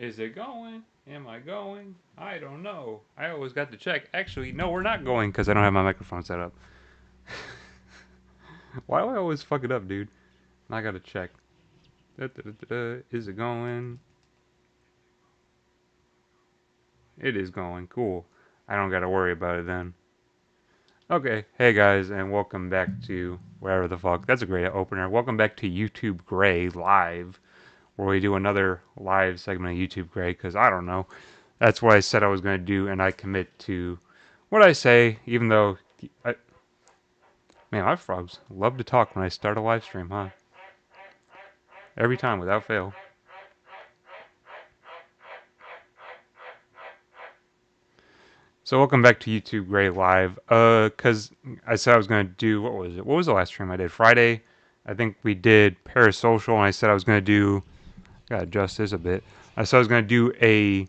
Is it going? Am I going? I don't know. I always got to check. Actually, no, we're not going because I don't have my microphone set up. Why do I always fuck it up, dude? I gotta check. Is it going? It is going. Cool. I don't gotta worry about it then. Okay, hey guys, and welcome back to wherever the fuck. That's a great opener. Welcome back to YouTube Gray Live, where we do another live segment of YouTube Gray, because I don't know. That's what I said I was going to do, and I commit to what I say, even though. I, man, my frogs love to talk when I start a live stream, huh? Every time, without fail. So welcome back to YouTube Gray Live. Cause I said I was gonna do, what was it? What was the last stream I did? Friday. I think we did Parasocial, and I said I was gonna do. Gotta adjust this a bit. I said I was gonna do a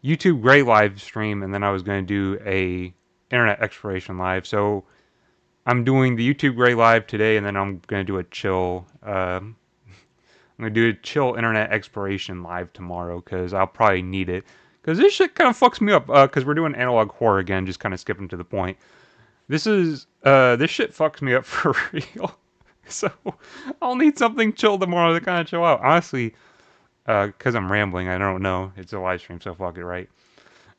YouTube Gray live stream, and then I was gonna do a Internet Exploration live. So I'm doing the YouTube Gray live today, and then I'm gonna do a chill. I'm gonna do a chill Internet Exploration live tomorrow because I'll probably need it. Because this shit kind of fucks me up. Because we're doing analog horror again, just kind of skipping to the point. This shit fucks me up for real. So I'll need something chill tomorrow to kind of chill out. Honestly, because I'm rambling, I don't know. It's a live stream, so fuck it, right?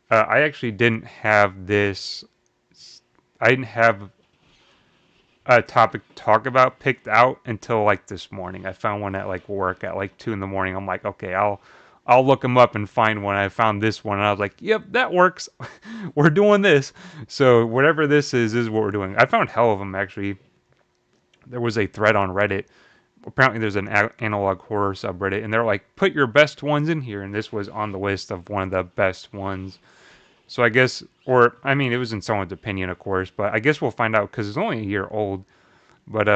I actually didn't have this. I didn't have a topic to talk about picked out until like this morning. I found one at like work at like 2 in the morning. I'm like, okay, I'll look them up and find one. I found this one, and I was like, yep, that works. We're doing this. So whatever this is what we're doing. I found hell of them actually. There was a thread on Reddit. Apparently, there's an analog horror subreddit, and they're like, put your best ones in here, and this was on the list of one of the best ones. So I guess, or I mean, it was in someone's opinion, of course, but I guess we'll find out because it's only a year old. But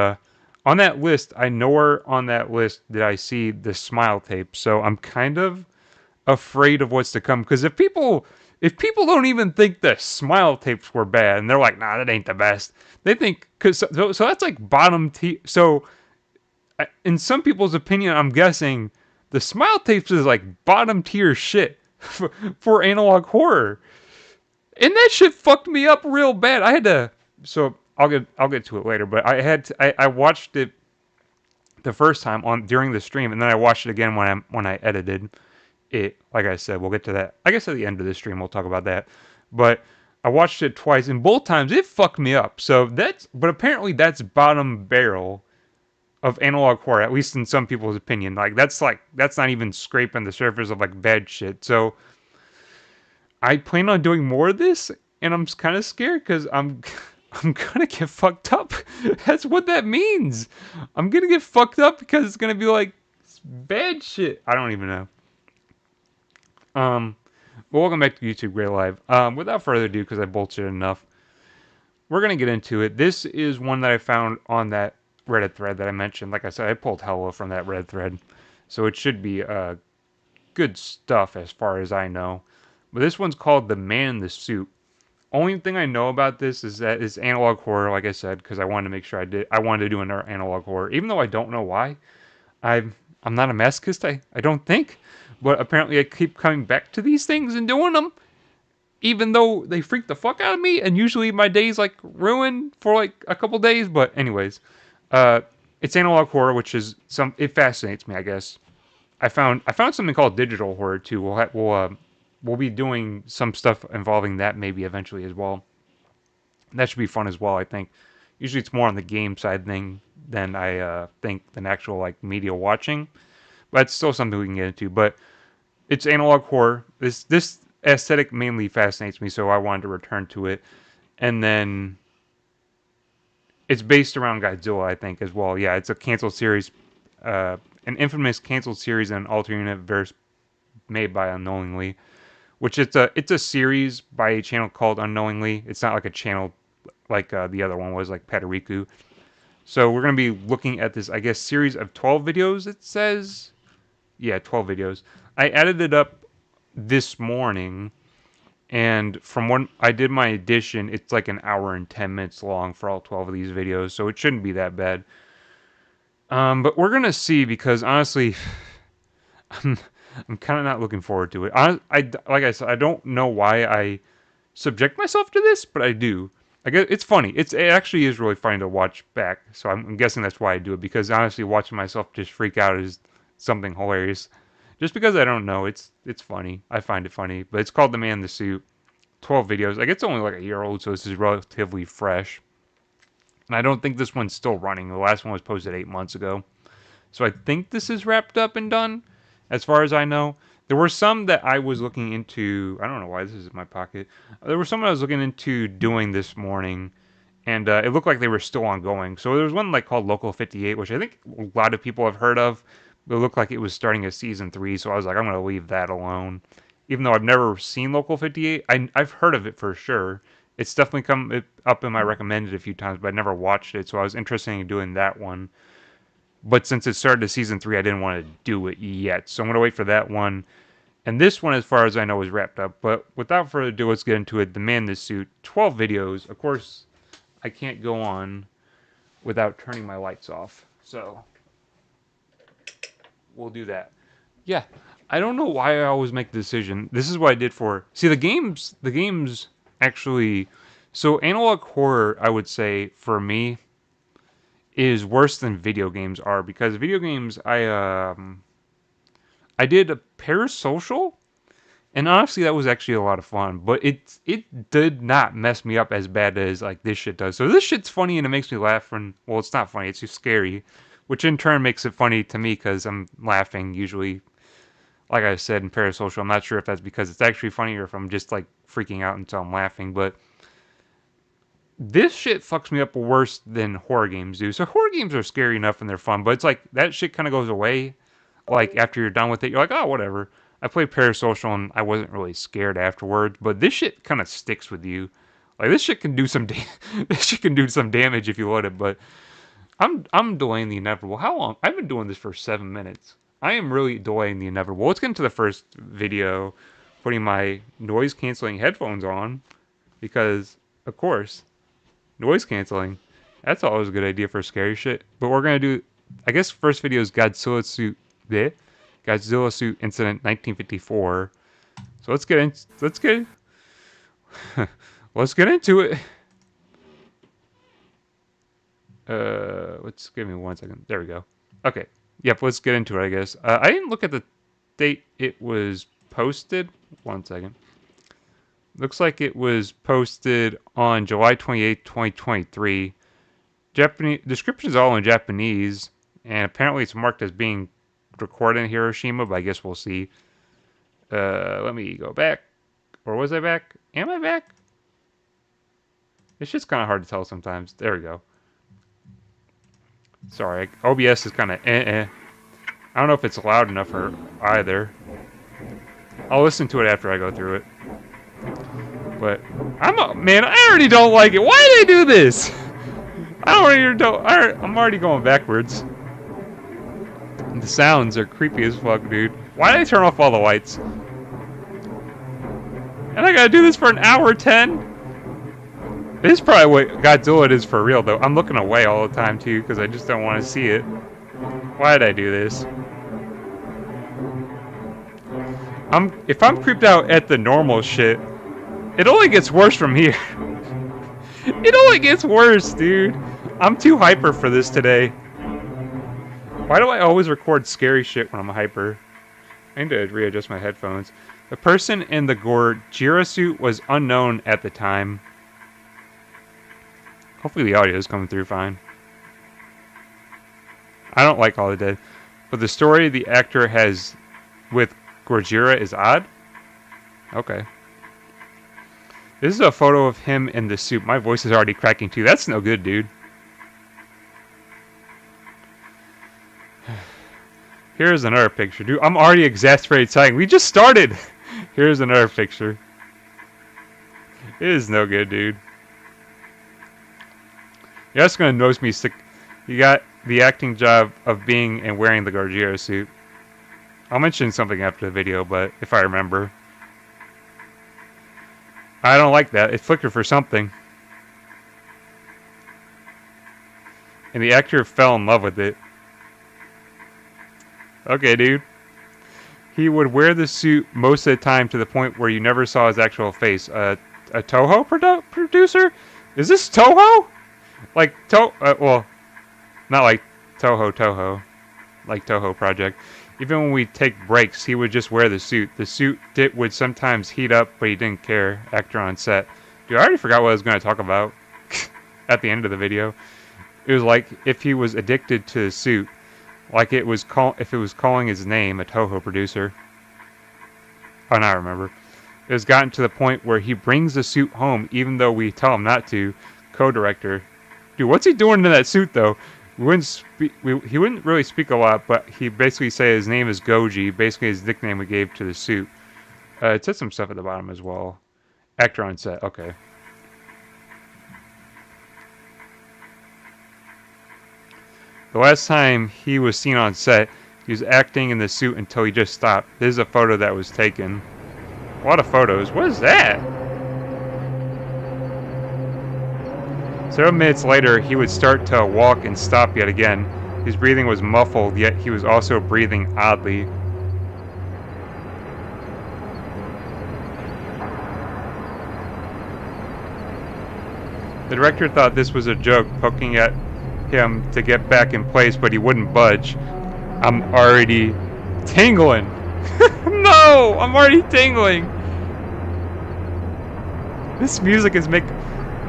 on that list, I nowhere on that list did I see the smile tape. So I'm kind of afraid of what's to come. Because if people don't even think the smile tapes were bad, and they're like, nah, that ain't the best. They think because so that's like bottom tier. So in some people's opinion, I'm guessing the smile tapes is like bottom tier shit for analog horror. And that shit fucked me up real bad. I had to. So I'll get to it later. But I watched it the first time on during the stream, and then I watched it again when I edited it. Like I said, we'll get to that. I guess at the end of the stream we'll talk about that. But I watched it twice, and both times it fucked me up. So but apparently that's bottom barrel of analog horror, at least in some people's opinion. That's not even scraping the surface of like bad shit. So I plan on doing more of this, and I'm kind of scared because I'm gonna get fucked up. That's what that means. I'm gonna get fucked up because it's gonna be like bad shit. I don't even know. Um, but welcome back to YouTube Gray Live. Without further ado, because I bullshit enough, we're gonna get into it. This is one that I found on that Reddit thread that I mentioned. Like I said, I pulled hella from that Reddit thread, so it should be good stuff as far as I know. But this one's called "The Man in the Suit." Only thing I know about this is that it's analog horror, like I said, because I wanted to make sure I wanted to do another analog horror, even though I don't know why. I'm not a masochist. I don't think, but apparently I keep coming back to these things and doing them, even though they freak the fuck out of me. And usually my day's like ruined for like a couple days. But anyways, uh, it's analog horror, which is it fascinates me, I guess. I found something called digital horror too. We'll be doing some stuff involving that maybe eventually as well. That should be fun as well, I think. Usually it's more on the game side thing than I think than actual like media watching, but it's still something we can get into. But it's analog horror. This aesthetic mainly fascinates me, so I wanted to return to it. And then it's based around Godzilla, I think, as well. Yeah, it's a canceled series, an infamous canceled series in an alternate verse made by Unknowingly, which it's a series by a channel called Unknowingly. It's not like a channel like the other one was, like Patariku. So we're gonna be looking at this, I guess, series of 12 videos. It says, yeah, 12 videos. I added it up this morning, and from when I did my edition, it's like an hour and 10 minutes long for all 12 of these videos, so it shouldn't be that bad. But we're gonna see because honestly, I'm kind of not looking forward to it. Like I said, I don't know why I subject myself to this, but I do. I guess it's funny. It actually is really funny to watch back. So I'm guessing that's why I do it, because honestly, watching myself just freak out is something hilarious. Just because I don't know, it's funny. I find it funny, but it's called The Man in the Suit. 12 videos. Like it's only like a year old, so this is relatively fresh. And I don't think this one's still running. The last one was posted 8 months ago. So I think this is wrapped up and done, as far as I know. There were some that I was looking into. I don't know why this is in my pocket. There were some I was looking into doing this morning, and it looked like they were still ongoing. So there was one like called Local 58, which I think a lot of people have heard of. But it looked like it was starting a season 3, so I was like, I'm gonna leave that alone. Even though I've never seen Local 58, I've heard of it for sure. It's definitely come up in my recommended a few times, but I never watched it, so I was interested in doing that one. But since it started to season 3, I didn't want to do it yet. So I'm going to wait for that one. And this one, as far as I know, is wrapped up. But without further ado, let's get into it. The Man in the Suit, 12 videos. Of course, I can't go on without turning my lights off. So we'll do that. Yeah, I don't know why I always make the decision. This is what I did for. See, the games actually. So analog horror, I would say, for me, is worse than video games are, because video games I did a parasocial, and honestly that was actually a lot of fun, but it did not mess me up as bad as like this shit does. So this shit's funny and it makes me laugh, and well, it's not funny, it's just scary, which in turn makes it funny to me because I'm laughing usually. Like I said in parasocial, I'm not sure if that's because it's actually funny or if I'm just like freaking out until I'm laughing, but this shit fucks me up worse than horror games do. So horror games are scary enough and they're fun, but it's like that shit kind of goes away. Like after you're done with it, you're like, oh, whatever. I played Parasocial and I wasn't really scared afterwards, but this shit kind of sticks with you. Like this shit can do some this shit can do some damage if you let it. But I'm delaying the inevitable. How long? I've been doing this for 7 minutes. I am really delaying the inevitable. Let's get into the first video. Putting my noise canceling headphones on because, of course, noise canceling. That's always a good idea for scary shit. But we're gonna do. I guess first video is Godzilla suit. Bleh, Godzilla suit incident 1954. So let's get in. Let's get. Let's get into it. Let's give me 1 second. There we go. Okay. Yep. Let's get into it. I guess. I didn't look at the date it was posted. 1 second. Looks like it was posted on July 28th, 2023. Japanese description is all in Japanese, and apparently it's marked as being recorded in Hiroshima, but I guess we'll see. Let me go back. Or was I back? Am I back? It's just kind of hard to tell sometimes. There we go. Sorry, OBS is kind of eh. I don't know if it's loud enough or either. I'll listen to it after I go through it. But man, I already don't like it. Why do they do this? I'm already going backwards. The sounds are creepy as fuck, dude. Why did I turn off all the lights? And I gotta do this for an hour 10? This is probably what Godzilla is for real, though. I'm looking away all the time, too, because I just don't want to see it. Why did I do this? If I'm creeped out at the normal shit, it only gets worse from here. It only gets worse, dude. I'm too hyper for this today. Why do I always record scary shit when I'm hyper? I need to readjust my headphones. The person in the Gojira suit was unknown at the time. Hopefully the audio is coming through fine. I don't like All the Dead, but the story the actor has with Gojira is odd. Okay. This is a photo of him in the suit. My voice is already cracking too. That's no good, dude. Here's another picture, dude. I'm already exasperated saying we just started. Here's another picture. It is no good, dude. You're just gonna notice me sick. You got the acting job of being and wearing the Gojira suit. I'll mention something after the video, but if I remember. I don't like that. It flickered for something. And the actor fell in love with it. Okay, dude. He would wear the suit most of the time to the point where you never saw his actual face. A Toho producer? Is this Toho? Like well, not like Toho, like Toho Project. Even when we take breaks, he would just wear the suit. The suit would sometimes heat up, but he didn't care. Actor on set. Dude, I already forgot what I was going to talk about at the end of the video. It was like if he was addicted to the suit, like if it was calling his name, a Toho producer. Oh, now I remember. It has gotten to the point where he brings the suit home, even though we tell him not to. Co-director. Dude, what's he doing in that suit, though? He wouldn't really speak a lot, but he basically say his name is Goji, basically his nickname we gave to the suit. It said some stuff at the bottom as well. Actor on set, okay. The last time he was seen on set, he was acting in the suit until he just stopped. This is a photo that was taken. A lot of photos. What is that? Several minutes later, he would start to walk and stop yet again. His breathing was muffled, yet he was also breathing oddly. The director thought this was a joke, poking at him to get back in place, but he wouldn't budge. I'm already tingling. No! I'm already tingling! This music is making...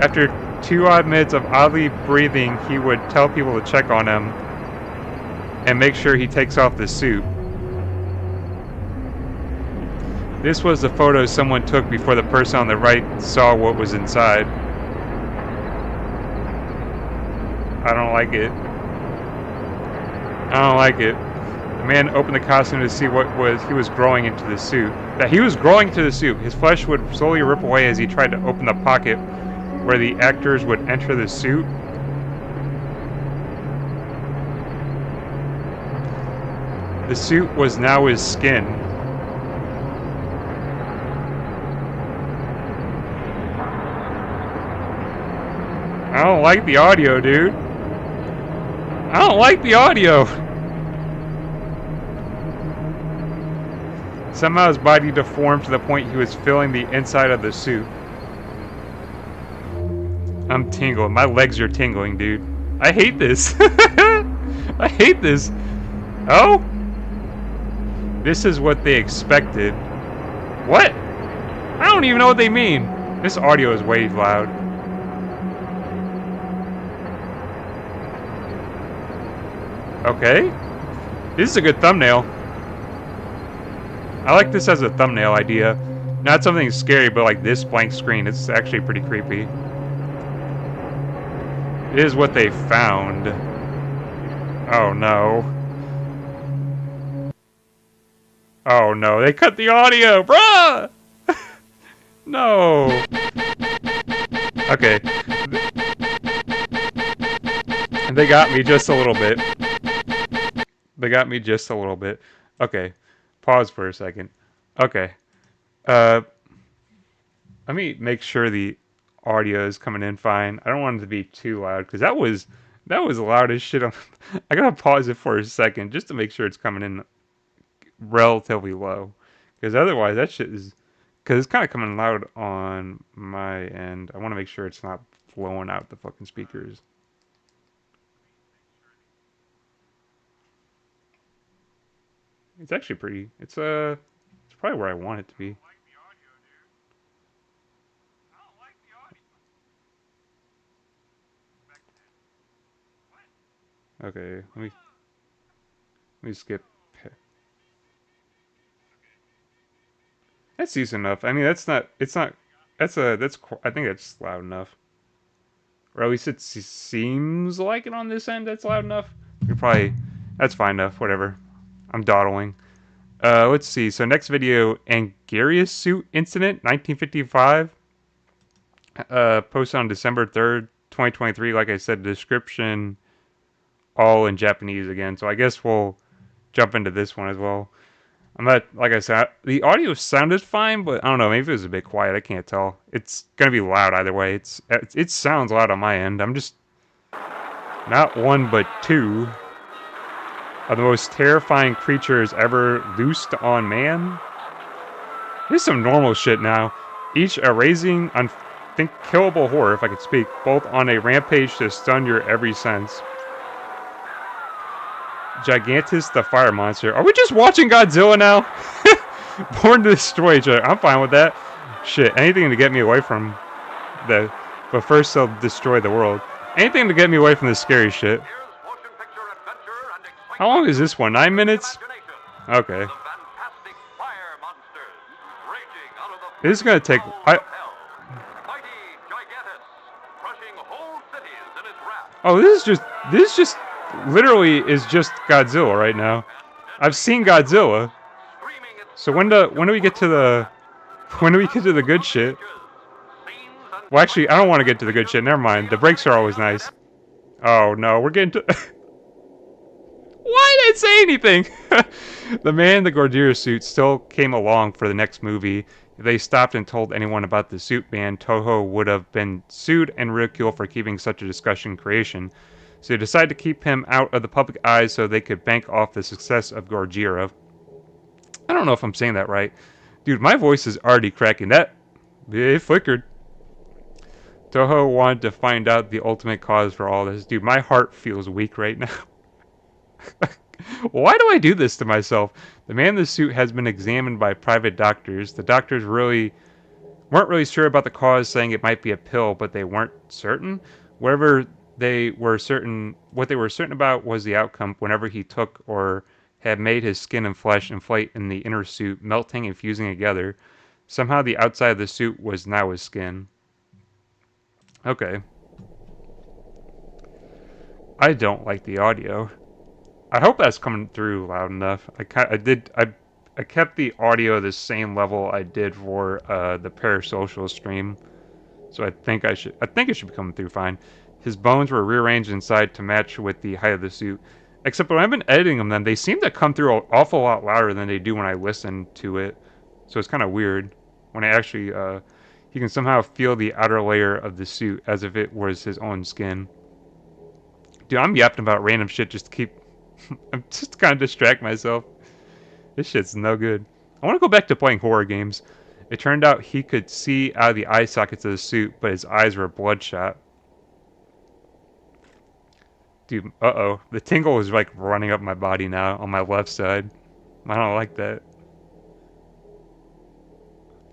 After 2 odd minutes of oddly breathing, he would tell people to check on him and make sure he takes off the suit. This was the photo someone took before the person on the right saw what was inside. I don't like it. I don't like it. The man opened the costume to see what he was growing into the suit. That he was growing into the suit. His flesh would slowly rip away as he tried to open the pocket where the actors would enter the suit. The suit was now his skin. I don't like the audio, dude. I don't like the audio. Somehow his body deformed to the point he was feeling the inside of the suit. I'm tingling. My legs are tingling, dude. I hate this. I hate this. Oh? This is what they expected. What? I don't even know what they mean. This audio is way loud. Okay. This is a good thumbnail. I like this as a thumbnail idea. Not something scary, but like this blank screen. It's actually pretty creepy. It is what they found. Oh no. Oh no, they cut the audio, bruh! No. Okay. They got me just a little bit. They got me just a little bit. Okay. Pause for a second. Okay. Let me make sure the audio is coming in fine. I don't want it to be too loud because that was loud as shit. I gotta pause it for a second just to make sure it's coming in relatively low, because otherwise that shit is, because it's kind of coming loud on my end. I want to make sure it's not flowing out the fucking speakers. It's actually pretty. It's probably where I want it to be. Okay, let me skip. That's decent enough. I mean, that's not. It's not. That's a. That's. I think that's loud enough. Or at least it seems like it on this end. That's loud enough. You're probably. That's fine enough. Whatever. I'm dawdling. Let's see. So next video, Angarius suit incident, 1955. Posted on December 3rd, 2023. Like I said, description all in Japanese again. So I guess we'll jump into this one as well. I'm not, like I said, the audio sounded fine, but I don't know, maybe it was a bit quiet. I can't tell. It's gonna be loud either way. It sounds loud on my end. I'm just not one but two. of the most terrifying creatures ever loosed on man. Here's some normal shit now. Each a raising, unkillable horror, if I could speak, both on a rampage to stun your every sense. Gigantus the fire monster. Are we just watching Godzilla now? Born to destroy each other. I'm fine with that. Shit, anything to get me away from the... But first they'll destroy the world. Anything to get me away from this scary shit. How long is this one? 9 minutes? Okay. This is gonna take... Oh, this is just... Literally is just Godzilla right now. I've seen Godzilla. So when do we get to the... When do we get to the good shit? Well, actually, I don't want to get to the good shit. Never mind. The breaks are always nice. Oh, no. We're getting to... Why did I say anything? The man in the Gojira suit still came along for the next movie. If they stopped and told anyone about the suit ban, Toho would have been sued and ridiculed for keeping such a discussion creation. So they decided to keep him out of the public eye so they could bank off the success of Gojira. I don't know if I'm saying that right. Dude, my voice is already cracking. It flickered. Toho wanted to find out the ultimate cause for all this. Dude, my heart feels weak right now. Why do I do this to myself? The man in the suit has been examined by private doctors. The doctors weren't really sure about the cause, saying it might be a pill, but they weren't certain. What they were certain about was the outcome whenever he took or had made his skin and flesh inflate in the inner suit, melting and fusing together. Somehow the outside of the suit was now his skin. Okay. I don't like the audio. I hope that's coming through loud enough. I kept the audio the same level I did for the parasocial stream. So I think it should be coming through fine. His bones were rearranged inside to match with the height of the suit. Except when I've been editing them, then they seem to come through an awful lot louder than they do when I listen to it. So it's kind of weird. When I actually, he can somehow feel the outer layer of the suit as if it was his own skin. Dude, I'm yapping about random shit just to keep... I'm just kind of distract myself. This shit's no good. I want to go back to playing horror games. It turned out he could see out of the eye sockets of the suit, but his eyes were bloodshot. Dude, uh-oh. The tingle is like running up my body now on my left side. I don't like that.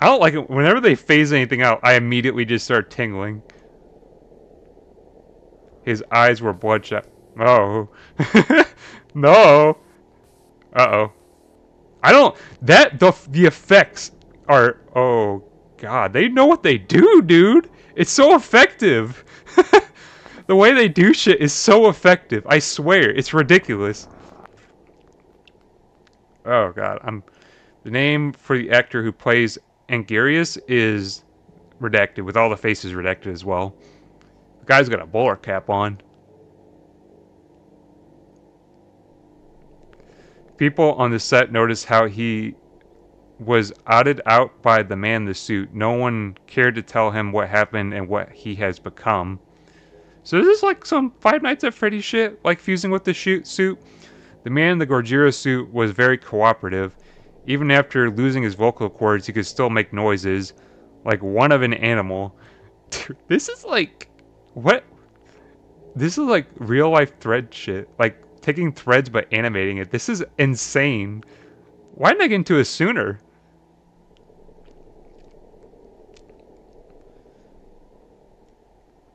I don't like it. Whenever they phase anything out, I immediately just start tingling. His eyes were bloodshot. Oh. No. Uh-oh. I don't... The effects are... Oh, God. They know what they do, dude. It's so effective. The way they do shit is so effective. I swear. It's ridiculous. Oh, God. The name for the actor who plays Angarius is redacted, with all the faces redacted as well. The guy's got a bowler cap on. People on the set noticed how he was outed out by the man in the suit. No one cared to tell him what happened and what he has become. So this is like some Five Nights at Freddy's shit, like fusing with the suit. The man in the Gojira suit was very cooperative. Even after losing his vocal cords, he could still make noises, like one of an animal. Dude, this is like... What? This is like real life thread shit. Like, taking threads but animating it. This is insane. Why didn't I get into it sooner?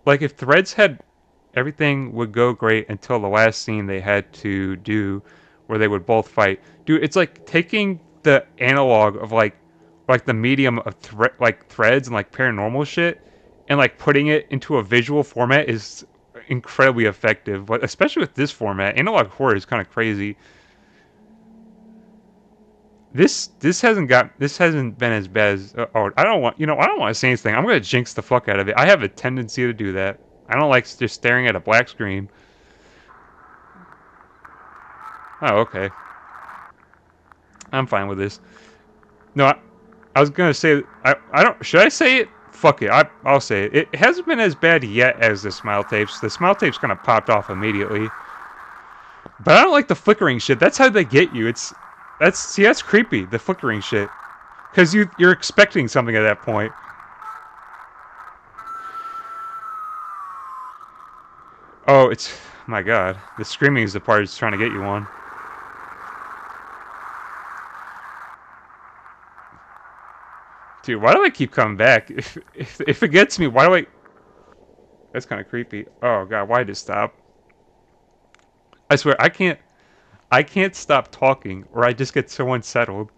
Like, if threads had... Everything would go great until the last scene they had to do where they would both fight. Dude, it's like taking the analog of like the medium of threads and like paranormal shit and like putting it into a visual format is incredibly effective. But especially with this format, analog horror is kind of crazy. This hasn't been as bad as I don't want to say anything. I'm gonna jinx the fuck out of it. I have a tendency to do that. I don't like just staring at a black screen. Oh, okay. I'm fine with this. No, I was gonna say I don't. Should I say it? Fuck it. I'll say it. It hasn't been as bad yet as the smile tapes. The smile tapes kind of popped off immediately. But I don't like the flickering shit. That's how they get you. That's creepy. The flickering shit, because you're expecting something at that point. Oh, my God. The screaming is the part it's trying to get you on. Dude, why do I keep coming back? If it gets me, why do I? That's kind of creepy. Oh God, why did it stop? I swear, I can't stop talking, or I just get so unsettled.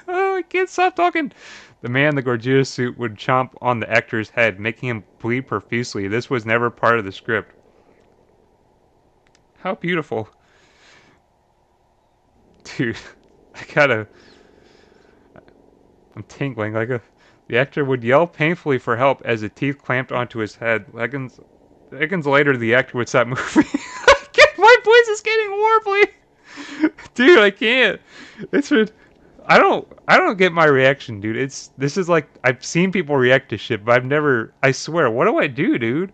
Oh, I can't stop talking. The man in the Gorgias suit would chomp on the actor's head, making him bleed profusely. This was never part of the script. How beautiful. Dude, I'm tingling the actor would yell painfully for help as the teeth clamped onto his head. Seconds later, the actor would stop moving. My voice is getting warbly. Dude, I can't. I don't get my reaction, dude. This is like, I've seen people react to shit, but I've never, I swear, what do I do, dude?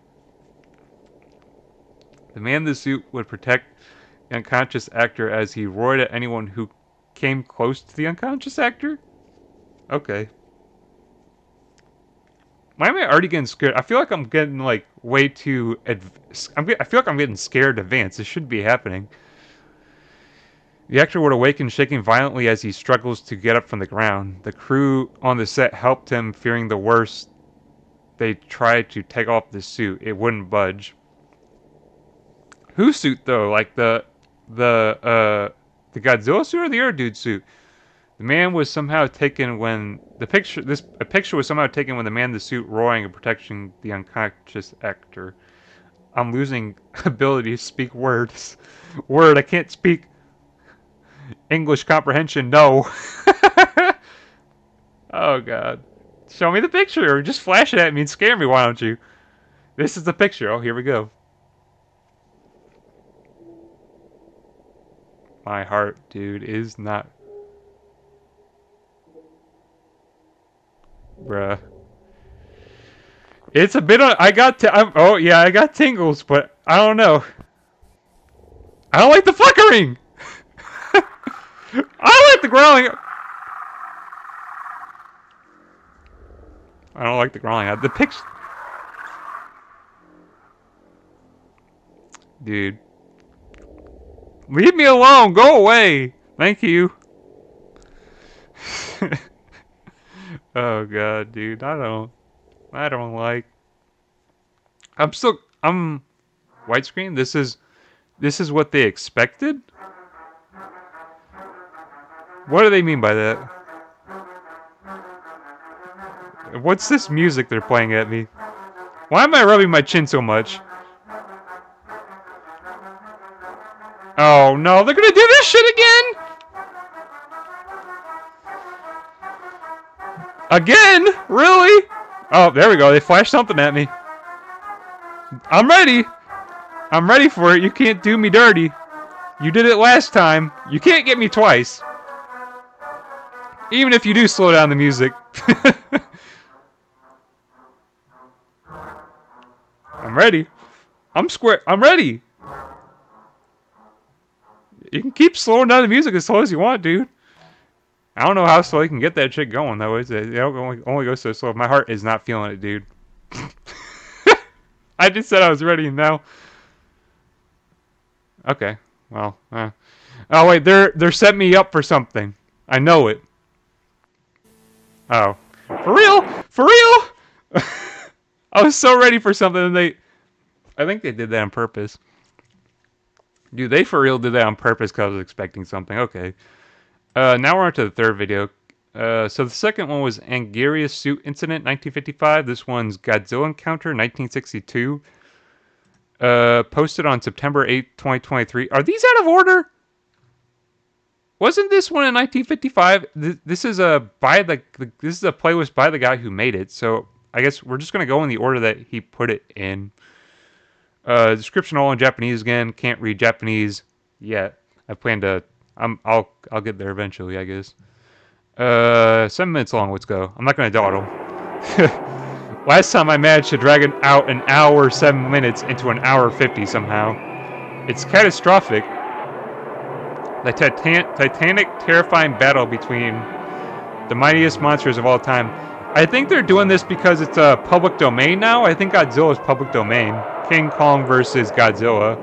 The man in the suit would protect the unconscious actor as he roared at anyone who came close to the unconscious actor? Okay. Why am I already getting scared? I feel like I'm getting like way too. I feel like I'm getting scared in advance. This shouldn't be happening. The actor would awaken, shaking violently as he struggles to get up from the ground. The crew on the set helped him, fearing the worst. They tried to take off the suit. It wouldn't budge. Whose suit though? Like the Godzilla suit or the Air Dude suit? The man was somehow taken when a picture was somehow taken when the man in the suit roaring and protecting the unconscious actor. I'm losing ability to speak words. I can't speak English comprehension. No. Oh God. Show me the picture or just flash it at me and scare me, why don't you? This is the picture. Oh, here we go. My heart, dude, is not... Bruh. It's a bit on... I got tingles, but I don't know. I don't like the flickering! I don't like the growling! I don't like the growling. The picture... Dude. Leave me alone! Go away! Thank you. Oh God, dude. I don't like... I'm widescreen? This is what they expected? What do they mean by that? What's this music they're playing at me? Why am I rubbing my chin so much? Oh no, they're gonna do this shit again! Again? Really? Oh, there we go. They flashed something at me. I'm ready. I'm ready for it. You can't do me dirty. You did it last time. You can't get me twice. Even if you do slow down the music. I'm ready. I'm square. I'm ready. You can keep slowing down the music as slow as you want, dude. I don't know how slow you can get that shit going, though. It only goes so slow. My heart is not feeling it, dude. I just said I was ready, and now... Okay, well, Oh, wait, they're setting me up for something. I know it. Oh. For real? For real? I was so ready for something, and I think they did that on purpose. Dude, they for real did that on purpose because I was expecting something. Okay. Now we're on to the third video. So the second one was Angaria's Suit Incident, 1955. This one's Godzilla Encounter, 1962. Posted on September 8th, 2023. Are these out of order? Wasn't this one in 1955? This is a playlist by the guy who made it. So I guess we're just gonna go in the order that he put it in. Description all in Japanese again. Can't read Japanese yet. I plan to. I'll get there eventually, I guess. 7 minutes long. Let's go. I'm not gonna dawdle. Last time I managed to drag it out an hour 7 minutes into an hour 50 somehow. It's catastrophic. The titanic, terrifying battle between the mightiest monsters of all time. I think they're doing this because it's a public domain now. I think Godzilla is public domain. King Kong versus Godzilla.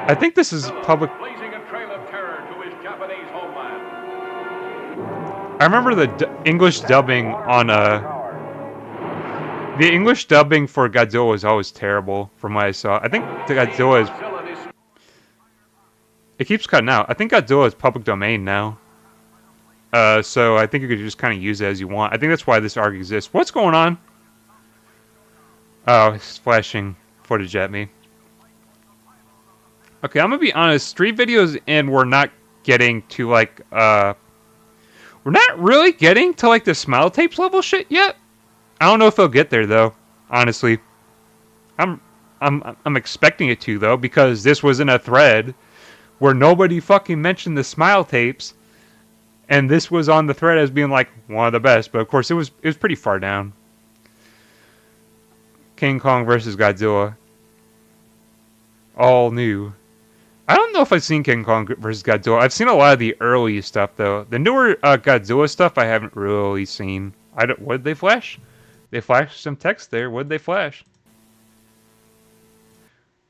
I think this is public. I remember the English dubbing on the English dubbing for Godzilla was always terrible from what I saw. I think the Godzilla is. It keeps cutting out. I think Godzilla is public domain now. So I think you could just kind of use it as you want. I think that's why this arc exists. What's going on? Oh, it's flashing footage at me. Okay, I'm gonna be honest. 3 videos in, we're not getting to like we're not really getting to like the smile tapes level shit yet. I don't know if they'll get there though. Honestly, I'm expecting it to though, because this was in a thread where nobody fucking mentioned the smile tapes, and this was on the thread as being like one of the best. But of course, it was pretty far down. King Kong versus Godzilla, all new. I don't know if I've seen King Kong versus Godzilla. I've seen a lot of the early stuff though. The newer Godzilla stuff I haven't really seen. What did they flash? They flashed some text there. What did they flash?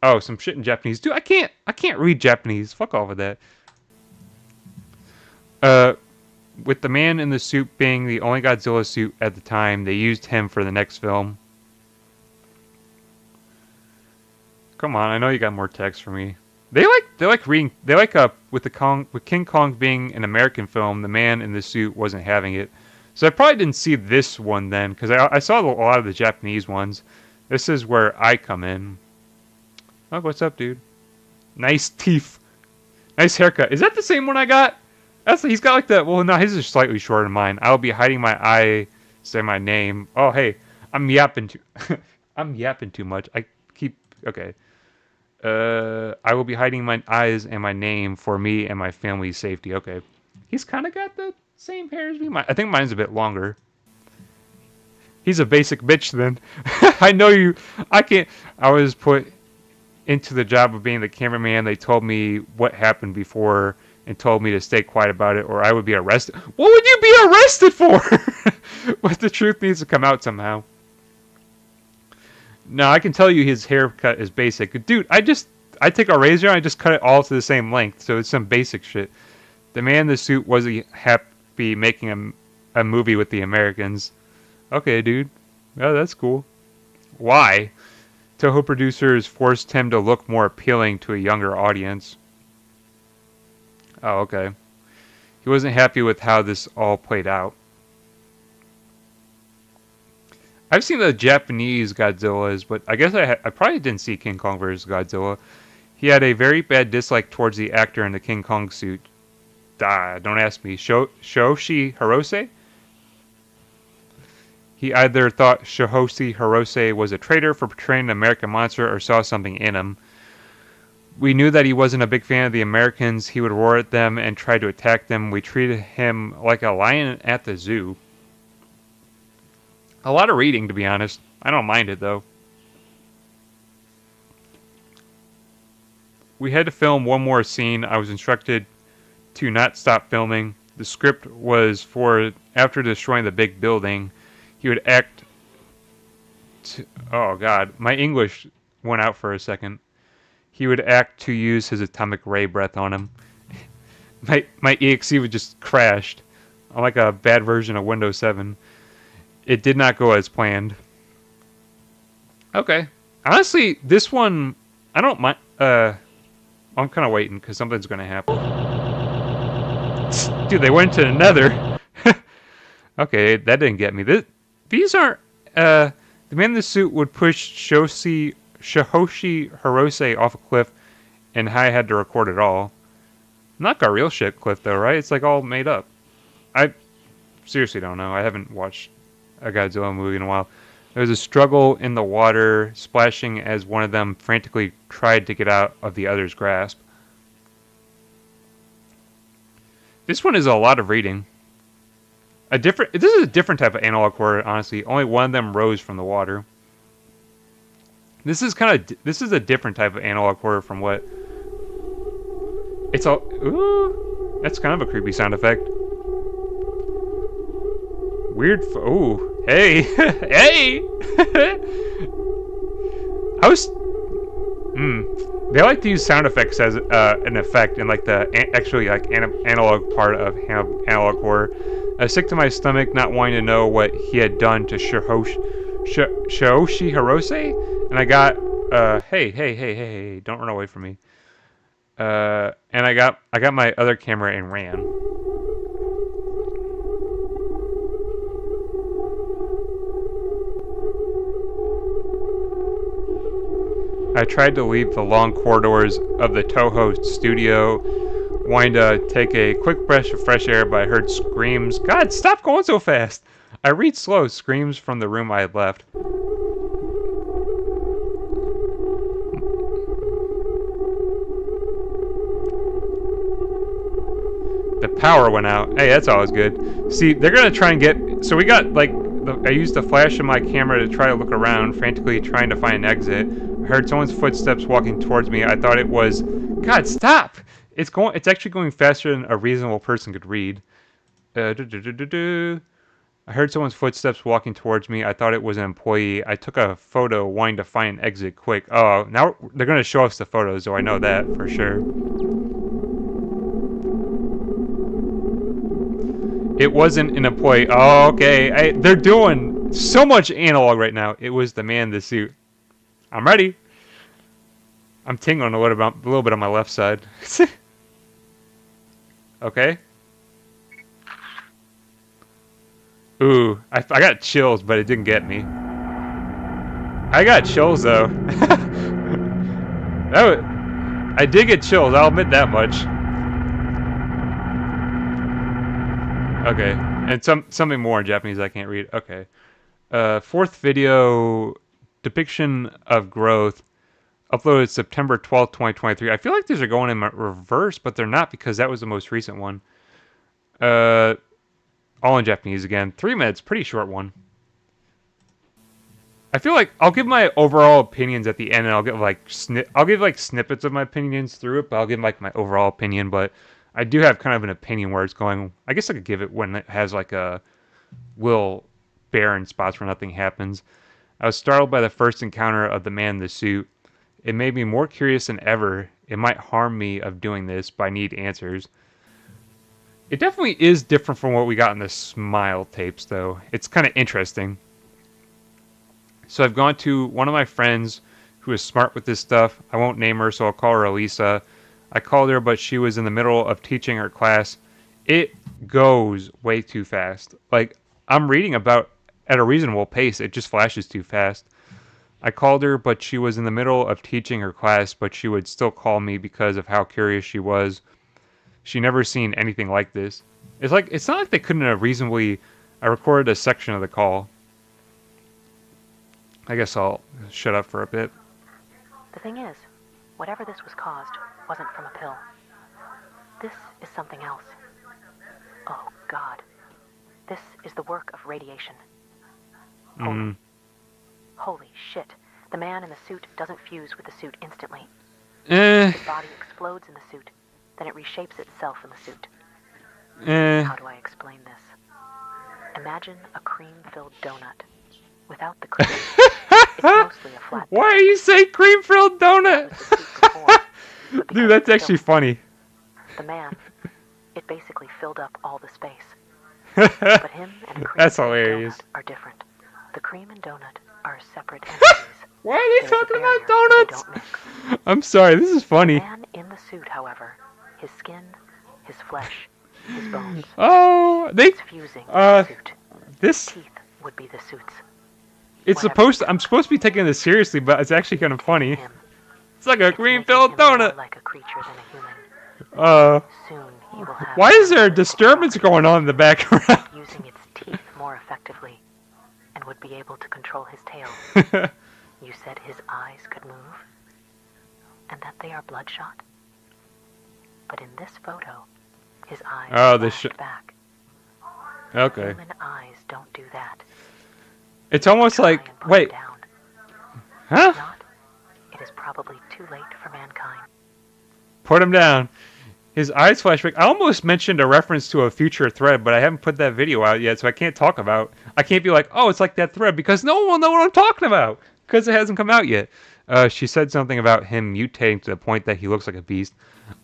Oh, some shit in Japanese. Dude, I can't read Japanese. Fuck all of that. With the man in the suit being the only Godzilla suit at the time, they used him for the next film. Come on, I know you got more text for me. They like reading. They like with King Kong being an American film, the man in the suit wasn't having it. So I probably didn't see this one then, because I saw a lot of the Japanese ones. This is where I come in. Oh, what's up, dude? Nice teeth. Nice haircut. Is that the same one I got? He's got like that. Well, no, his is slightly shorter than mine. I'll be hiding my eye, say my name. Oh, hey, I'm yapping too. I'm yapping too much. Okay. I will be hiding my eyes and my name for me and my family's safety. Okay. He's kind of got the same hair as me. I think mine's a bit longer. He's a basic bitch then. I know you. I can't. I was put into the job of being the cameraman. They told me what happened before and told me to stay quiet about it or I would be arrested. What would you be arrested for? But the truth needs to come out somehow. No, I can tell you his haircut is basic. Dude, I take a razor and I just cut it all to the same length, so it's some basic shit. The man in the suit wasn't happy making a movie with the Americans. Okay, dude. Oh, that's cool. Why? Toho producers forced him to look more appealing to a younger audience. Oh, okay. He wasn't happy with how this all played out. I've seen the Japanese Godzillas, but I guess I probably didn't see King Kong vs. Godzilla. He had a very bad dislike towards the actor in the King Kong suit. Don't ask me. Shoshi Hirose? He either thought Shohoshi Hirose was a traitor for portraying an American monster or saw something in him. We knew that he wasn't a big fan of the Americans. He would roar at them and try to attack them. We treated him like a lion at the zoo. A lot of reading, to be honest. I don't mind it, though. We had to film one more scene. I was instructed to not stop filming. The script was for after destroying the big building, he would act... oh, God. My English went out for a second. He would act to use his atomic ray breath on him. My EXE would just crashed. I'm like a bad version of Windows 7. It did not go as planned. Okay. Honestly, this one, I don't mind. I'm kind of waiting because something's going to happen. Dude, they went to the nether. Okay, that didn't get me. These aren't... the man in the suit would push Shohoshi Hirose off a cliff, and I had to record it all. Not a real shit cliff, though, right? It's like all made up. I seriously don't know. I haven't watched a Godzilla movie in a while. There was a struggle in the water, splashing as one of them frantically tried to get out of the other's grasp. This one is a lot of reading. This is a different type of analog horror, honestly. Only one of them rose from the water. This is a different type of analog horror from what... It's all... Ooh. That's kind of a creepy sound effect. Weird... Ooh. Hey. Hey! I was... They like to use sound effects as an effect in like the actually like analog part of analog horror. Sick to my stomach, not wanting to know what he had done to Shaoshi Hirose, and I got hey, don't run away from me. And I got my other camera and ran. I tried to leave the long corridors of the Toho studio, wanting to take a quick breath of fresh air, but I heard screams. God, stop going so fast! I read slow, screams from the room I had left. The power went out. Hey, that's always good. See, they're gonna try and get... So we got, like... I used the flash of my camera to try to look around, frantically trying to find an exit. I heard someone's footsteps walking towards me. I thought it was... God, stop! It's actually going faster than a reasonable person could read. I heard someone's footsteps walking towards me. I thought it was an employee. I took a photo, wanting to find an exit quick. Oh, now they're gonna show us the photos, so I know that for sure. It wasn't an employee. Oh, okay. They're doing so much analog right now. It was the man in the suit. I'm ready. I'm tingling a little bit on my left side. Okay. Ooh, I got chills, but it didn't get me. I got chills though. I did get chills. I'll admit that much. Okay, and something more in Japanese I can't read. Okay. Fourth video, depiction of growth, uploaded September 12th, 2023. I feel like these are going in reverse, but they're not because that was the most recent one. All in Japanese again. 3 minutes, pretty short one. I feel like I'll give my overall opinions at the end, and I'll give like snippets of my opinions through it, but I'll give like my overall opinion, but I do have kind of an opinion where it's going. I guess I could give it when it has like a barren spots where nothing happens. I was startled by the first encounter of the man in the suit. It made me more curious than ever. It might harm me of doing this, but I need answers. It definitely is different from what we got in the Smile tapes, though. It's kind of interesting. So I've gone to one of my friends who is smart with this stuff. I won't name her, so I'll call her Elisa. I called her, but she was in the middle of teaching her class. It goes way too fast. Like, I'm reading about at a reasonable pace. It just flashes too fast. I called her, but she was in the middle of teaching her class, but she would still call me because of how curious she was. She never seen anything like this. It's not like they couldn't have reasonably... I recorded a section of the call. I guess I'll shut up for a bit. The thing is, whatever this was caused wasn't from a pill. This is something else. Oh, God. This is the work of radiation. Holy shit. The man in the suit doesn't fuse with the suit instantly. His body explodes in the suit. Then it reshapes itself in the suit. How do I explain this? Imagine a cream-filled donut. Without the cream, it's mostly a flat donut. Why are you saying cream-filled donut? Dude, that's actually funny. The man, it basically filled up all the space. But him and a cream That's filled hilarious. donut are different. The cream and donut are separate entities. Why are they There's a talking barrier about donuts? they don't mix. I'm sorry, this is funny. The man in the suit, however, his skin, his flesh, his bones, Oh, it's fusing with the suit. this Teeth would be the suit's. it's I'm supposed to be taking this seriously, but it's actually kind of funny. Him. It's like a It's cream-filled making him more donut. like a creature than a human. Soon he will have Why is there a analytical disturbance properties, going on in the background? using its teeth more effectively, and would be able to control his tail. You said his eyes could move, and that they are bloodshot. But in this photo, his eyes flashed back. Okay. Human eyes don't do that. It's almost Try like, and put wait, it down. huh? If not, it is probably too late for mankind. Put him down. His eyes flash back. I almost mentioned a reference to a future thread, but I haven't put that video out yet, so I can't talk about. I can't be like, oh, it's like that thread, because no one will know what I'm talking about because it hasn't come out yet. She said something about him mutating to the point that he looks like a beast.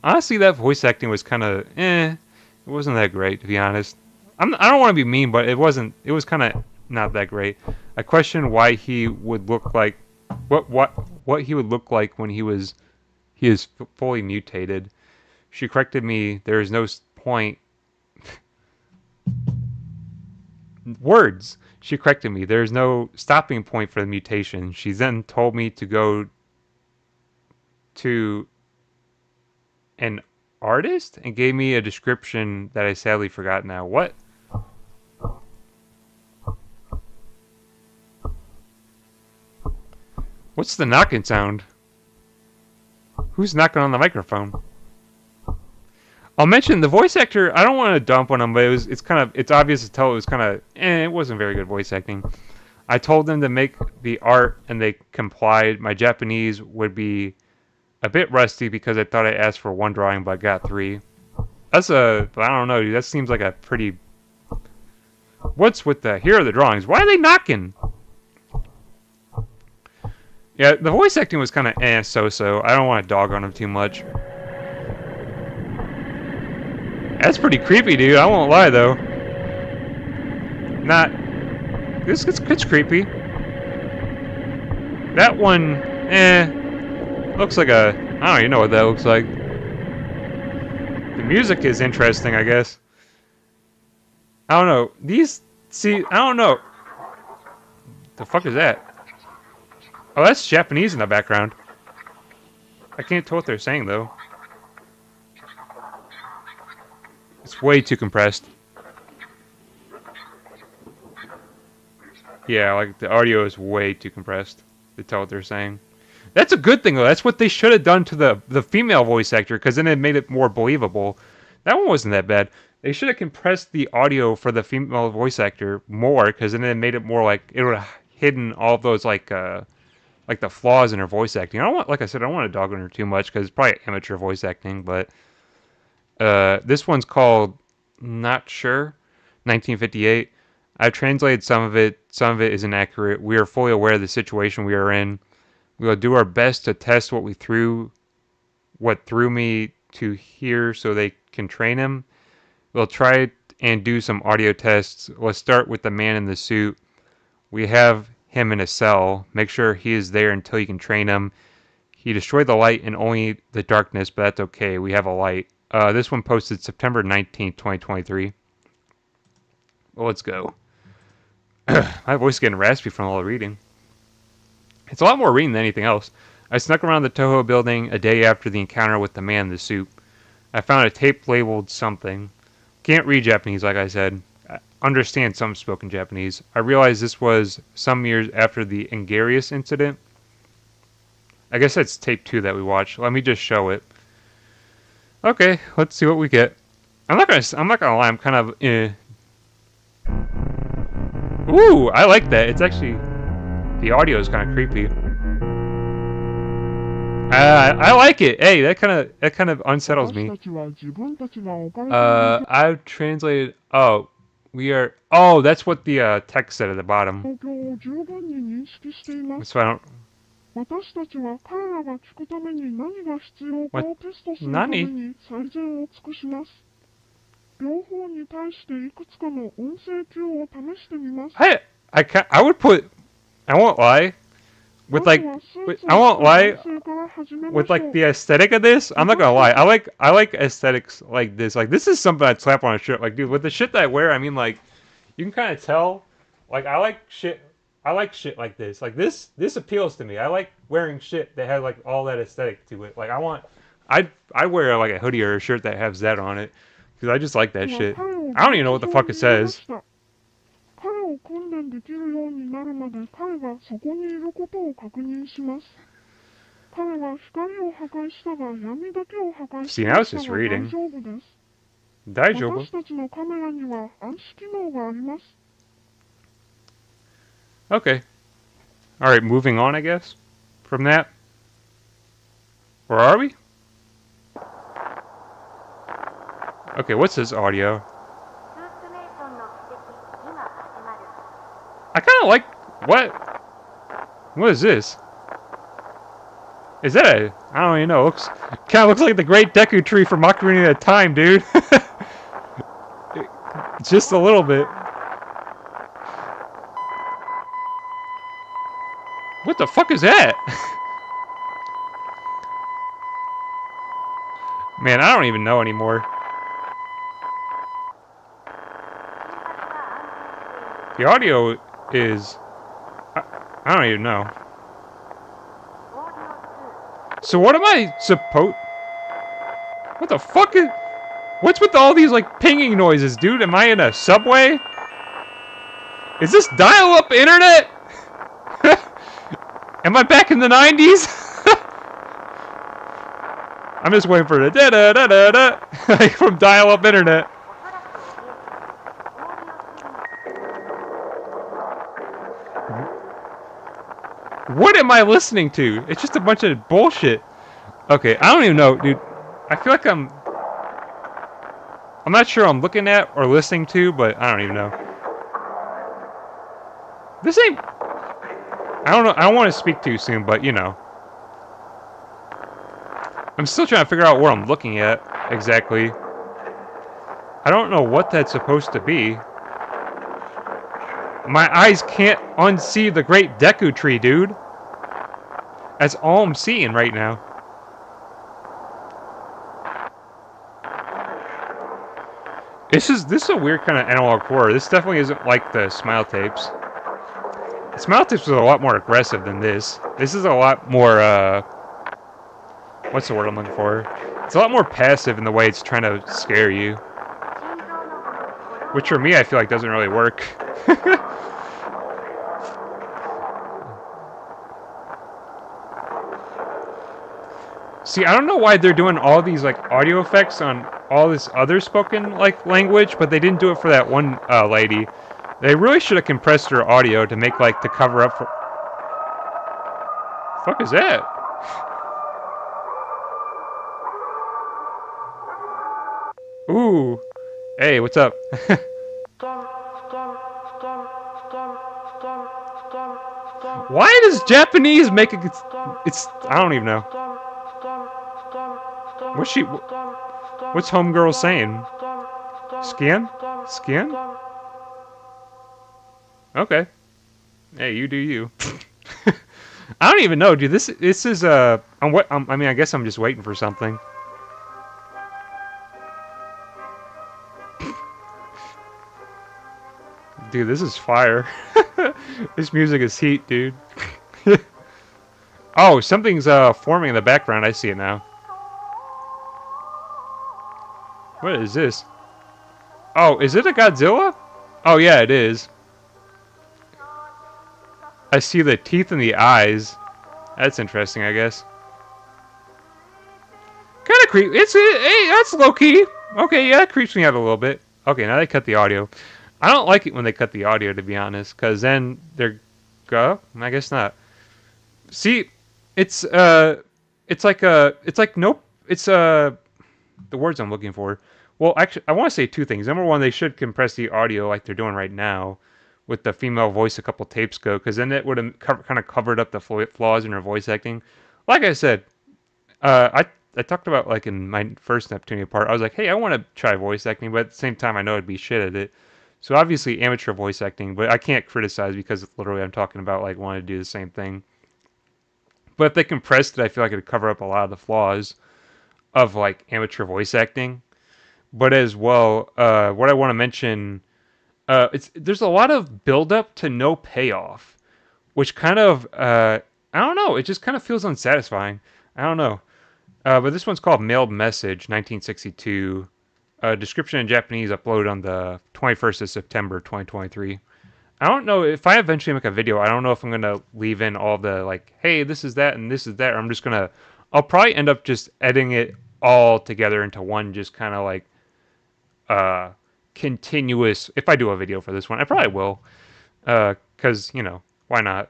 Honestly, that voice acting was kind of eh. It wasn't that great, to be honest. I don't want to be mean, but it wasn't. It was kind of not that great. I question why he would look like what he would look like when he is fully mutated. She corrected me. There is no point. Words. She corrected me. There is no stopping point for the mutation. She then told me to go to an artist and gave me a description that I sadly forgot now. What? What's the knocking sound? Who's knocking on the microphone? I'll mention the voice actor. I don't want to dump on him, but it's obvious to tell it was kind of it wasn't very good voice acting. I told them to make the art and they complied. My Japanese would be a bit rusty because I thought I asked for one drawing but got three. I don't know, dude. That seems like a pretty. What's with the? Here are the drawings. Why are they knocking? Yeah, the voice acting was kind of so-so. I don't want to dog on him too much. That's pretty creepy, dude. I won't lie, though. Not. It's creepy. That one, looks like a. I don't even know what that looks like. The music is interesting, I guess. I don't know. I don't know. The fuck is that? Oh, that's Japanese in the background. I can't tell what they're saying, though. It's way too compressed. Yeah, like, the audio is way too compressed to tell what they're saying. That's a good thing, though. That's what they should have done to the female voice actor, because then it made it more believable. That one wasn't that bad. They should have compressed the audio for the female voice actor more, because then it made it more like, it would have hidden all those, like the flaws in her voice acting. Like I said, I don't want to dog on her too much because it's probably amateur voice acting. But this one's called Not Sure, 1958. I've translated some of it. Some of it is inaccurate. We are fully aware of the situation we are in. We will do our best to test what threw me to here so they can train him. We'll try and do some audio tests. Let's start with the man in the suit. We have him in a cell. Make sure he is there until you can train him. He destroyed the light and only the darkness, but that's okay. We have a light. This one posted September 19th, 2023. Well, let's go. My voice is getting raspy from all the reading. It's a lot more reading than anything else. I snuck around the Toho building a day after the encounter with the man in the suit. I found a tape labeled something. Can't read Japanese, like I said. Understand some spoken Japanese. I realized this was some years after the Ingarius incident. I guess that's tape 2 that we watched. Let me just show it. Okay, let's see what we get. I'm not gonna lie, I'm kind of Ooh, I like that. It's actually the audio is kind of creepy. I like it. Hey, that kind of unsettles me. I've translated. Oh, we are. Oh, that's what the text said at the bottom. So I don't. What? Nani? I would put. I won't lie. I won't lie. With like the aesthetic of this, I'm not gonna lie. I like aesthetics like this. Like this is something I'd slap on a shirt. Like dude, with the shit that I wear, I mean like, you can kind of tell. Like I like shit. I like shit like this. Like this appeals to me. I like wearing shit that has like all that aesthetic to it. Like I wear like a hoodie or a shirt that has that on it because I just like that shit. I don't even know what the fuck it says. See, now it's just reading. Daijoubu. Okay. Alright, moving on, I guess. From that. Where are we? Okay, what's this audio? I kind of like... What? What is this? Is that a... I don't even know. Looks kind of looks like the Great Deku Tree from Ocarina of Time, dude. Just a little bit. What the fuck is that? Man, I don't even know anymore. The audio is... I don't even know. So what am I supposed... What the fuck is... What's with all these, like, pinging noises, dude? Am I in a subway? Is this dial-up internet? Am I back in the 90s? I'm just waiting for the da-da-da-da-da like from dial-up internet. What am I listening to? It's just a bunch of bullshit. Okay, I don't even know, dude. I feel like I'm not sure I'm looking at or listening to, but I don't even know. This ain't... I don't know. I don't want to speak too soon, but you know. I'm still trying to figure out where I'm looking at exactly. I don't know what that's supposed to be. My eyes can't unsee the Great Deku Tree, dude. That's all I'm seeing right now. This is a weird kind of analog horror. This definitely isn't like the Smile Tapes. The Smile Tapes was a lot more aggressive than this. This is a lot more, what's the word I'm looking for? It's a lot more passive in the way it's trying to scare you. Which for me, I feel like doesn't really work. See, I don't know why they're doing all these like audio effects on all this other spoken like language, but they didn't do it for that one lady. They really should have compressed her audio to make like to cover up for. Fuck is that? Ooh, hey, what's up? Why does Japanese make it? It's I don't even know. What's she? What's homegirl saying? Skin? Skin? Okay. Hey, you do you. I don't even know, dude. This is I'm what I mean. I guess I'm just waiting for something. Dude, this is fire. This music is heat, dude. Oh, something's forming in the background. I see it now. What is this? Oh, is it a Godzilla? Oh yeah, it is. I see the teeth in the eyes. That's interesting, I guess. Kind of creepy. Hey, that's low key. Okay, yeah, that creeps me out a little bit. Okay, now they cut the audio. I don't like it when they cut the audio, to be honest, because then they're I guess not. See, it's nope. It's the words I'm looking for. Well, actually, I want to say two things. Number one, they should compress the audio like they're doing right now, with the female voice a couple tapes ago, because then it would have kind of covered up the flaws in her voice acting. Like I said, I talked about like in my first Neptunia part, I was like, hey, I want to try voice acting, but at the same time, I know I'd be shit at it. So obviously amateur voice acting, but I can't criticize because literally I'm talking about like wanting to do the same thing. But if they compressed it, I feel like it'd cover up a lot of the flaws of like amateur voice acting. But as well, what I want to mention, there's a lot of build up to no payoff, which kind of I don't know, it just kind of feels unsatisfying. I don't know. But this one's called Mailed Message, 1962. Description in Japanese, uploaded on the 21st of September, 2023. I don't know if I eventually make a video. I don't know if I'm gonna leave in all the like, hey, this is that and this is that. Or I'm just gonna. I'll probably end up just editing it all together into one, just kind of like uh continuous. If I do a video for this one, I probably will. Cause you know why not?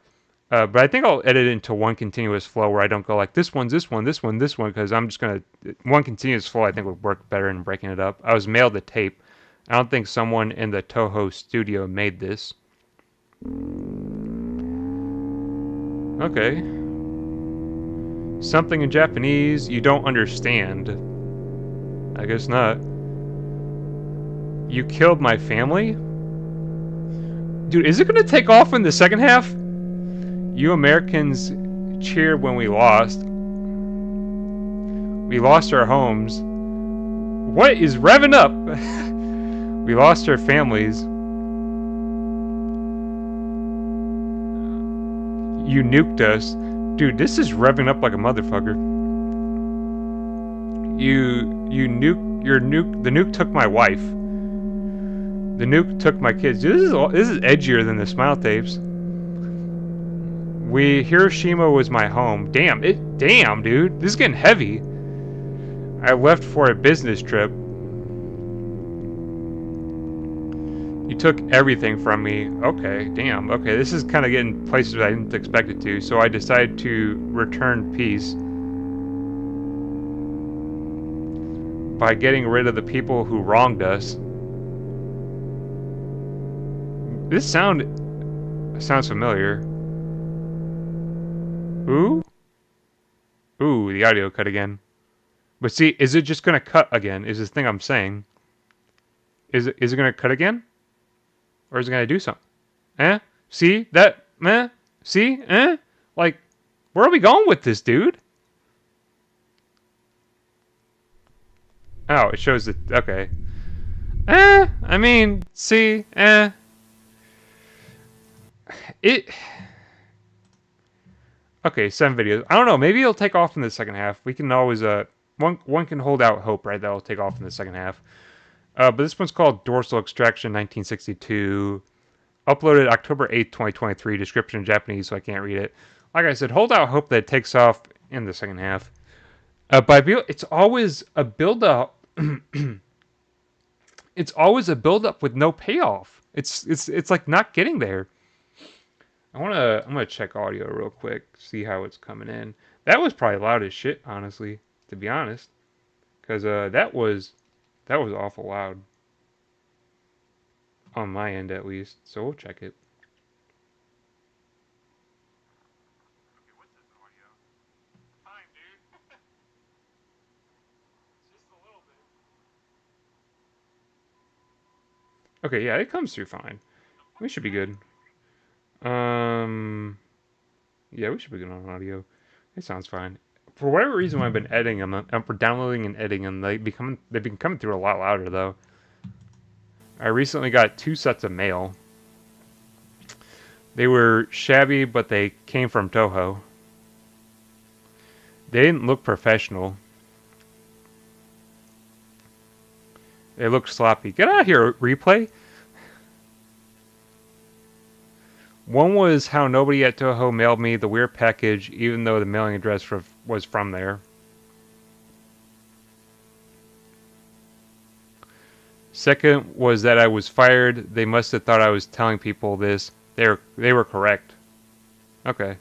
But I think I'll edit it into one continuous flow where I don't go like this one, this one, this one, this one, because I'm just gonna one continuous flow. I think would work better in breaking it up. I was mailed the tape. I don't think someone in the Toho studio made this. Okay. Something in Japanese you don't understand. I guess not. You killed my family? Dude, is it gonna take off in the second half? You Americans cheered when we lost. We lost our homes. What is revving up? We lost our families. You nuked us. Dude, this is revving up like a motherfucker. You nuke the nuke took my wife. The nuke took my kids. Dude, this is edgier than the Smile tapes. Hiroshima was my home. Damn, dude. This is getting heavy. I left for a business trip. You took everything from me. Okay, damn. Okay, this is kind of getting places I didn't expect it to. So I decided to return peace by getting rid of the people who wronged us. This sounds familiar. Ooh? Ooh, the audio cut again. But see, is it just gonna cut again? Is this thing I'm saying? Is it gonna cut again? Or is it gonna do something? Eh? See? That eh? See? Eh? Like, where are we going with this, dude? Oh, it shows it. Okay. I mean, see? It... Okay, 7 videos. I don't know. Maybe it'll take off in the second half. We can always, one can hold out hope, right? That'll take off in the second half. But this one's called Dorsal Extraction 1962. Uploaded October 8th, 2023. Description in Japanese, so I can't read it. Like I said, hold out hope that it takes off in the second half. But it's always a build-up. It's always a build-up with no payoff. It's like not getting there. I'm gonna check audio real quick, see how it's coming in. That was probably loud as shit, honestly, to be honest, because that was awful loud on my end at least. So we'll check it. Okay, yeah, it comes through fine. We should be good. Yeah, we should be good on audio. It sounds fine. For whatever reason, when I've been editing them, I'm downloading and editing them. They've been coming through a lot louder though. I recently got 2 sets of mail. They were shabby, but they came from Toho. They didn't look professional. They looked sloppy. Get out of here, replay. One was how nobody at Toho mailed me the weird package, even though the mailing address was from there. Second was that I was fired. They must have thought I was telling people this. They were correct. Okay.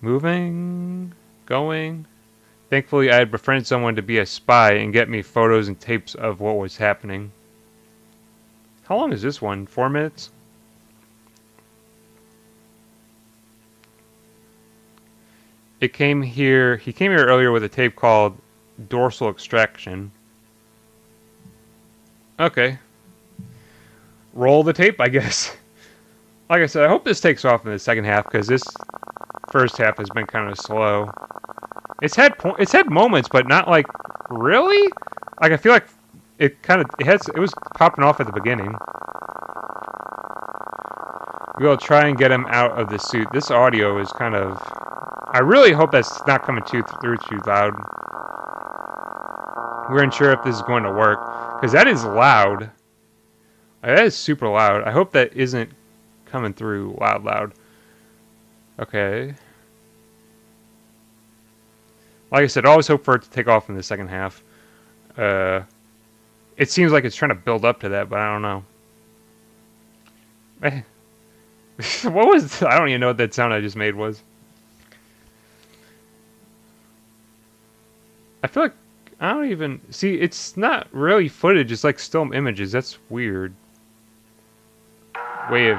Moving, going. Thankfully, I had befriended someone to be a spy and get me photos and tapes of what was happening. How long is this one? 4 minutes? He came here earlier with a tape called Dorsal Extraction. Okay. Roll the tape, I guess. Like I said, I hope this takes off in the second half, because this first half has been kind of slow. It's had moments, but not like really. Like I feel like it was popping off at the beginning. We'll try and get him out of the suit. This audio is kind of. I really hope that's not coming through too loud. We aren't sure if this is going to work, because that is loud. Like, that is super loud. I hope that isn't coming through loud. Okay. Like I said, I always hope for it to take off in the second half. It seems like it's trying to build up to that, but I don't know. What was? I don't even know what that sound I just made was. I feel like I don't even see. It's not really footage. It's like still images. That's weird. Way of.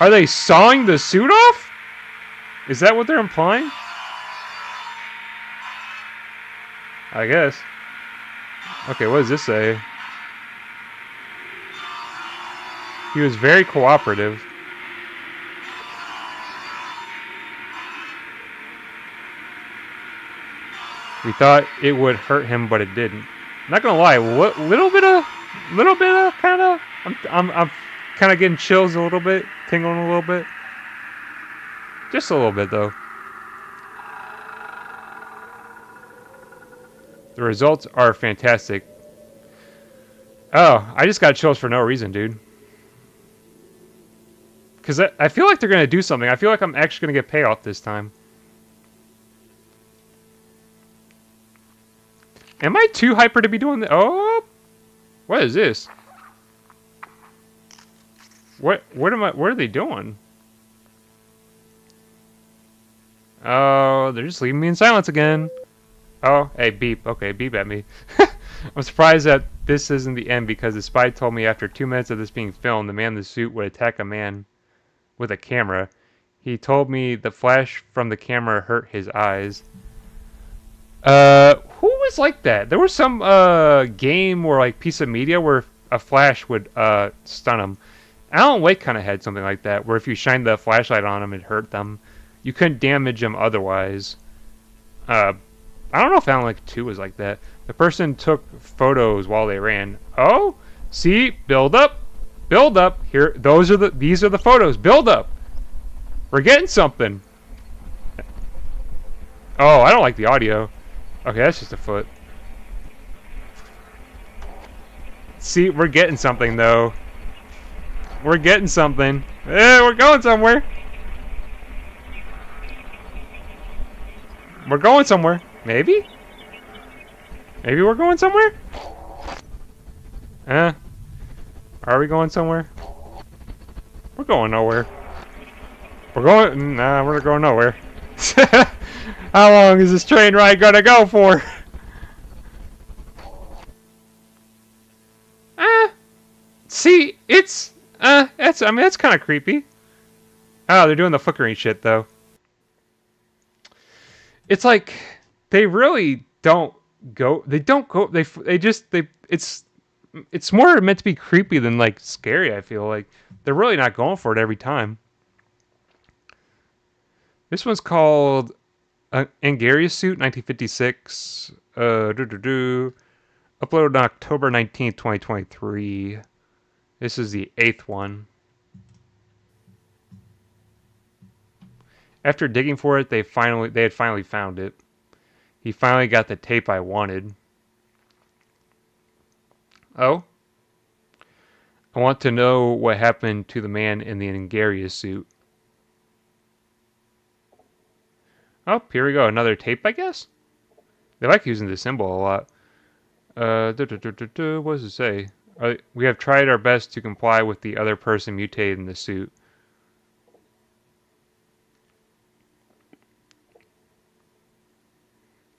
Are they sawing the suit off? Is that what they're implying? I guess. Okay, what does this say? He was very cooperative. We thought it would hurt him, but it didn't. Not gonna lie, what little bit of kind of. I'm kind of getting chills a little bit, tingling a little bit. Just a little bit though. The results are fantastic. Oh, I just got chills for no reason, dude. Because I feel like they're going to do something. I feel like I'm actually going to get payoff this time. Am I too hyper to be doing that? Oh! What is this? What are they doing? Oh, they're just leaving me in silence again. Oh, hey, beep. Okay, beep at me. I'm surprised that this isn't the end because the spy told me after 2 minutes of this being filmed, the man in the suit would attack a man with a camera. He told me the flash from the camera hurt his eyes. Who was like that? There was some game or like piece of media where a flash would stun him. Alan Wake kind of had something like that, where if you shined the flashlight on them, it hurt them. You couldn't damage them otherwise. I don't know if Alan Wake 2 was like that. The person took photos while they ran. Oh, see, build up, build up. Here, these are the photos. Build up. We're getting something. Oh, I don't like the audio. Okay, that's just a foot. See, we're getting something though. We're getting something. We're going somewhere. We're going somewhere. Maybe? Maybe we're going somewhere? Are we going somewhere? We're going nowhere. Nah, we're not going nowhere. How long is this train ride gonna go for? See, that's kind of creepy. Oh, they're doing the flickering shit though. It's like they really don't go. They don't go. It's more meant to be creepy than like scary. I feel like they're really not going for it every time. This one's called Angarius Suit, 1956. Uploaded on October 19th, 2023. This is the 8th one. After digging for it, they had finally found it. He finally got the tape I wanted. Oh? I want to know what happened to the man in the Angarius suit. Oh, here we go. Another tape, I guess? They like using this symbol a lot. What does it say? We have tried our best to comply with the other person mutated in the suit.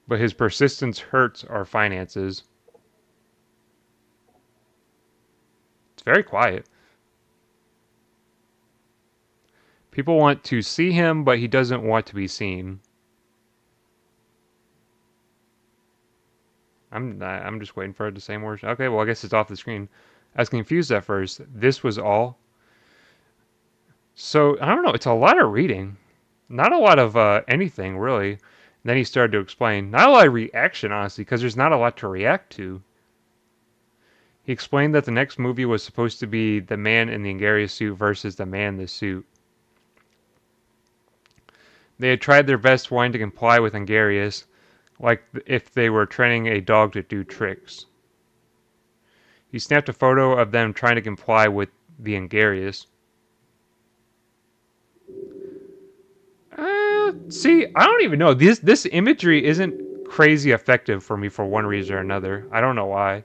But his persistence hurts our finances. It's very quiet. People want to see him, but he doesn't want to be seen. I'm just waiting for it to say more. Okay, well, I guess it's off the screen. I was confused at first. This was all. So, I don't know. It's a lot of reading. Not a lot of anything, really. And then he started to explain. Not a lot of reaction, honestly, because there's not a lot to react to. He explained that the next movie was supposed to be the man in the Angarius suit versus the man in the suit. They had tried their best wanting to comply with Angarius, like if they were training a dog to do tricks. He snapped a photo of them trying to comply with the Angarius. See, I don't even know. This imagery isn't crazy effective for me for one reason or another. I don't know why.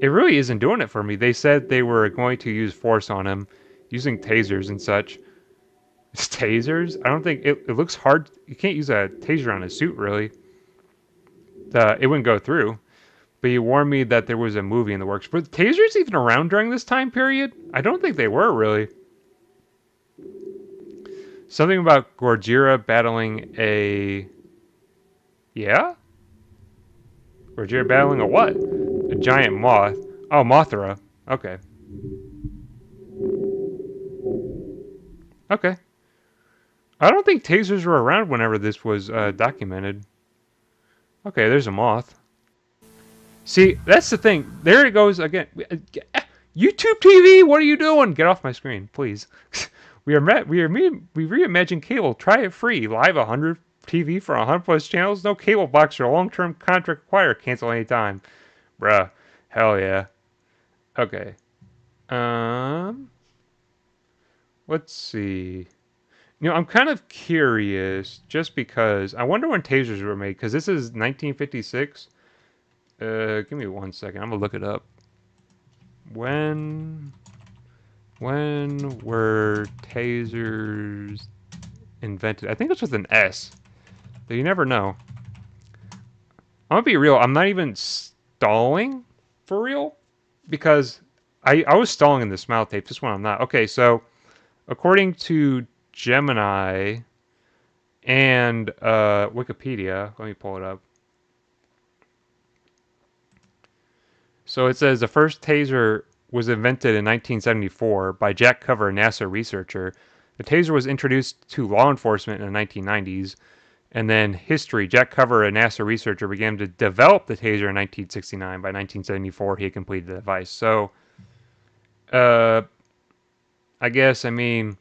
it really isn't doing it for me. They said they were going to use force on him, using tasers and such. It's tasers? I don't think it looks hard. You can't use a taser on a suit, really. It wouldn't go through. But you warned me that there was a movie in the works. Were tasers even around during this time period? I don't think they were, really. Something about Gorgira battling a... Yeah? Gorgira battling a what? A giant moth. Oh, Mothra. Okay. Okay. I don't think tasers were around whenever this was documented. Okay, there's a moth. See, that's the thing. There it goes again. YouTube TV, what are you doing? Get off my screen, please. we reimagined cable. Try it free. Live 100 TV for 100 plus channels. No cable box or long-term contract required. Cancel anytime. Bruh. Hell yeah. Okay. Um. Let's see. I'm kind of curious, just because I wonder when tasers were made. Because this is 1956. Give me 1 second. I'm gonna look it up. When were tasers invented? I think it's with an S. But you never know. I'm gonna be real. I'm not even stalling for real because I was stalling in the smile tape. This one I'm not. Okay, so according to Gemini and Wikipedia, let me pull it up. So it says the first taser was invented in 1974 by Jack Cover, a NASA researcher. The taser was introduced to law enforcement in the 1990s. And then history. Jack Cover, a NASA researcher, began to develop the taser in 1969. By 1974, he had completed the device. So, uh, I mean,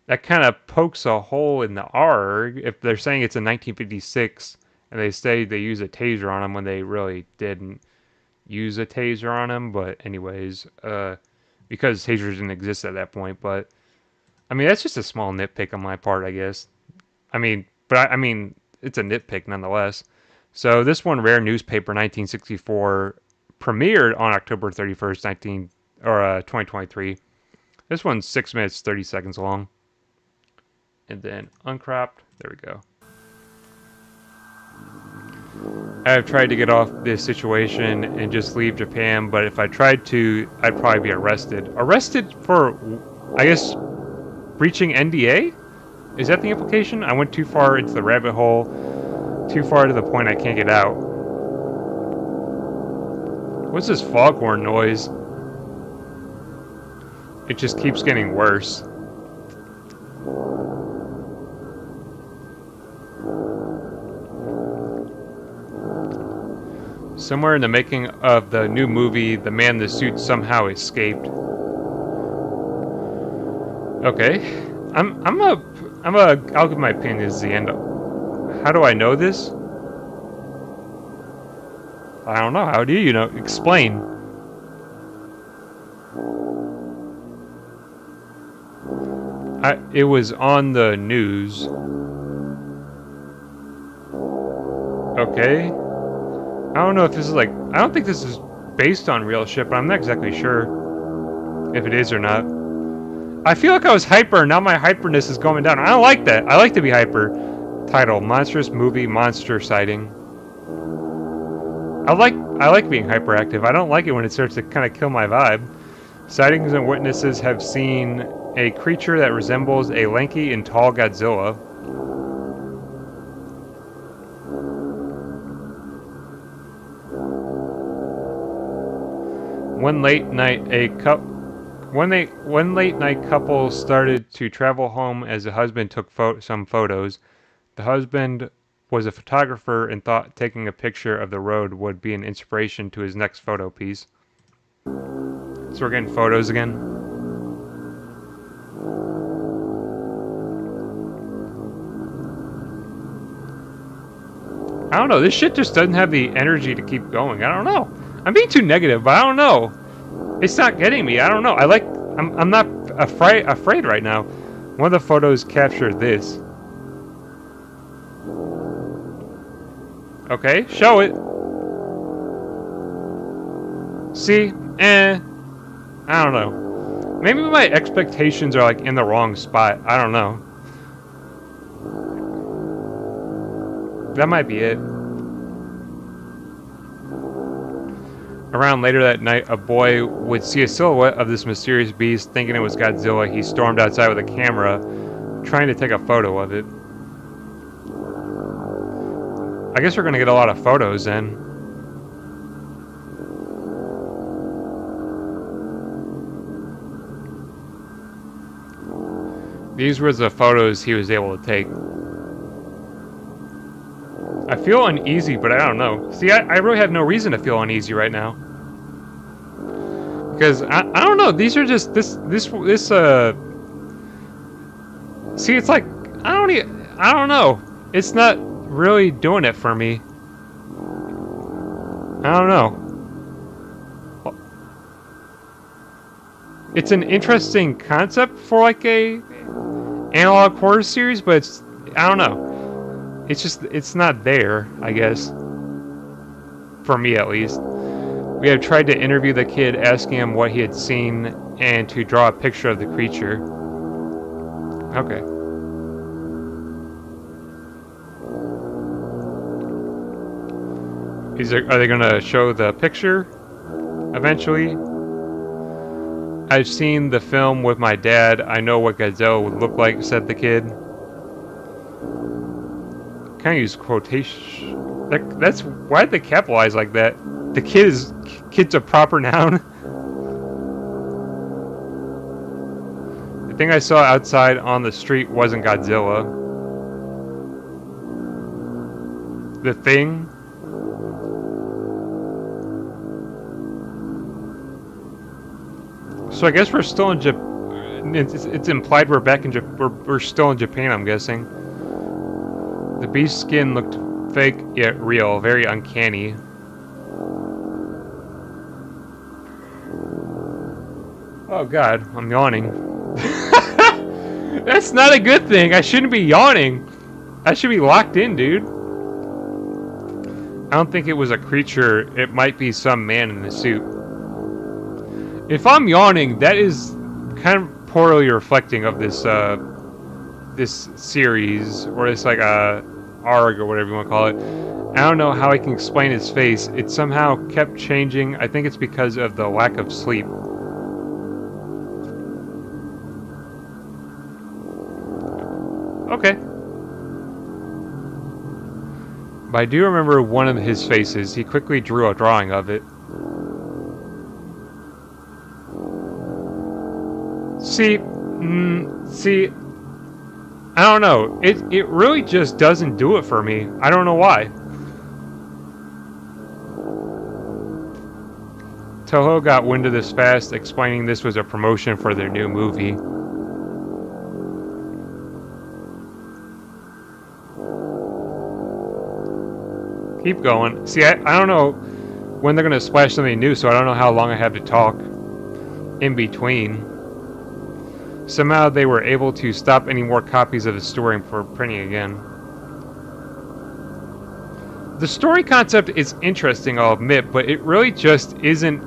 that kind of pokes a hole in the arg if they're saying it's in 1956 and they say they use a taser on him when they really didn't use a taser on him. But anyways, because tasers didn't exist at that point. But I mean, that's just a small nitpick on my part, I guess. I mean, it's a nitpick nonetheless. So this one, Rare Newspaper, 1964, premiered on October 31st, 2023. This one's 6 minutes 30 seconds long, and then uncropped. There we go. I have tried to get off this situation and just leave Japan, but if I tried to, I'd probably be arrested. Arrested for, I guess, breaching NDA? Is that the implication? I went too far into the rabbit hole, too far to the point I can't get out. What's this foghorn noise? It just keeps getting worse. Somewhere in the making of the new movie, the man in the suit somehow escaped. Okay. I'll give my opinion as the end. How do I know this? I don't know. How do you know? Explain. It was on the news. Okay. I don't know if this is like... I don't think this is based on real shit, but I'm not exactly sure if it is or not. I feel like I was hyper, now my hyperness is going down. I don't like that. I like to be hyper. Title, Monstrous Movie Monster Sighting. I like being hyperactive. I don't like it when it starts to kind of kill my vibe. Sightings and witnesses have seen a creature that resembles a lanky and tall Godzilla. One late night couple started to travel home as the husband took some photos. The husband was a photographer and thought taking a picture of the road would be an inspiration to his next photo piece. So we're getting photos again. I don't know, this shit just doesn't have the energy to keep going. I don't know. I'm being too negative, but I don't know. It's not getting me. I don't know. I'm not afraid right now. One of the photos captured this. Okay, show it. See, I don't know. Maybe my expectations are like in the wrong spot. I don't know. That might be it. Around later that night, a boy would see a silhouette of this mysterious beast, thinking it was Godzilla. He stormed outside with a camera, trying to take a photo of it. I guess we're gonna get a lot of photos then. These were the photos he was able to take. I feel uneasy, but I don't know. See, I really have no reason to feel uneasy right now. Because, I don't know, these are just, see, it's like, I don't know. It's not really doing it for me. I don't know. It's an interesting concept for like a analog horror series, but it's, I don't know. It's just, it's not there, I guess. For me, at least. We have tried to interview the kid, asking him what he had seen, and to draw a picture of the creature. Okay. Are they going to show the picture eventually? I've seen the film with my dad. I know what Godzilla would look like, said the kid. Can I use quotation? That's why'd they capitalize like that? The kid's a proper noun. The thing I saw outside on the street wasn't Godzilla. The thing. So I guess we're still in Japan. It's implied we're back in we're still in Japan, I'm guessing. The beast's skin looked fake yet real, very uncanny. Oh god, I'm yawning. That's not a good thing. I shouldn't be yawning. I should be locked in, dude. I don't think it was a creature. It might be some man in a suit. If I'm yawning, that is kind of poorly reflecting of this this series, or it's like a ARG or whatever you want to call it. I don't know how I can explain his face. It somehow kept changing. I think it's because of the lack of sleep. Okay. But I do remember one of his faces. He quickly drew a drawing of it. See, I don't know. It really just doesn't do it for me. I don't know why. Toho got wind of this fast, explaining this was a promotion for their new movie. Keep going. See, I don't know when they're going to splash something new, so I don't know how long I have to talk in between. Somehow they were able to stop any more copies of the story from printing again. The story concept is interesting, I'll admit, but it really just isn't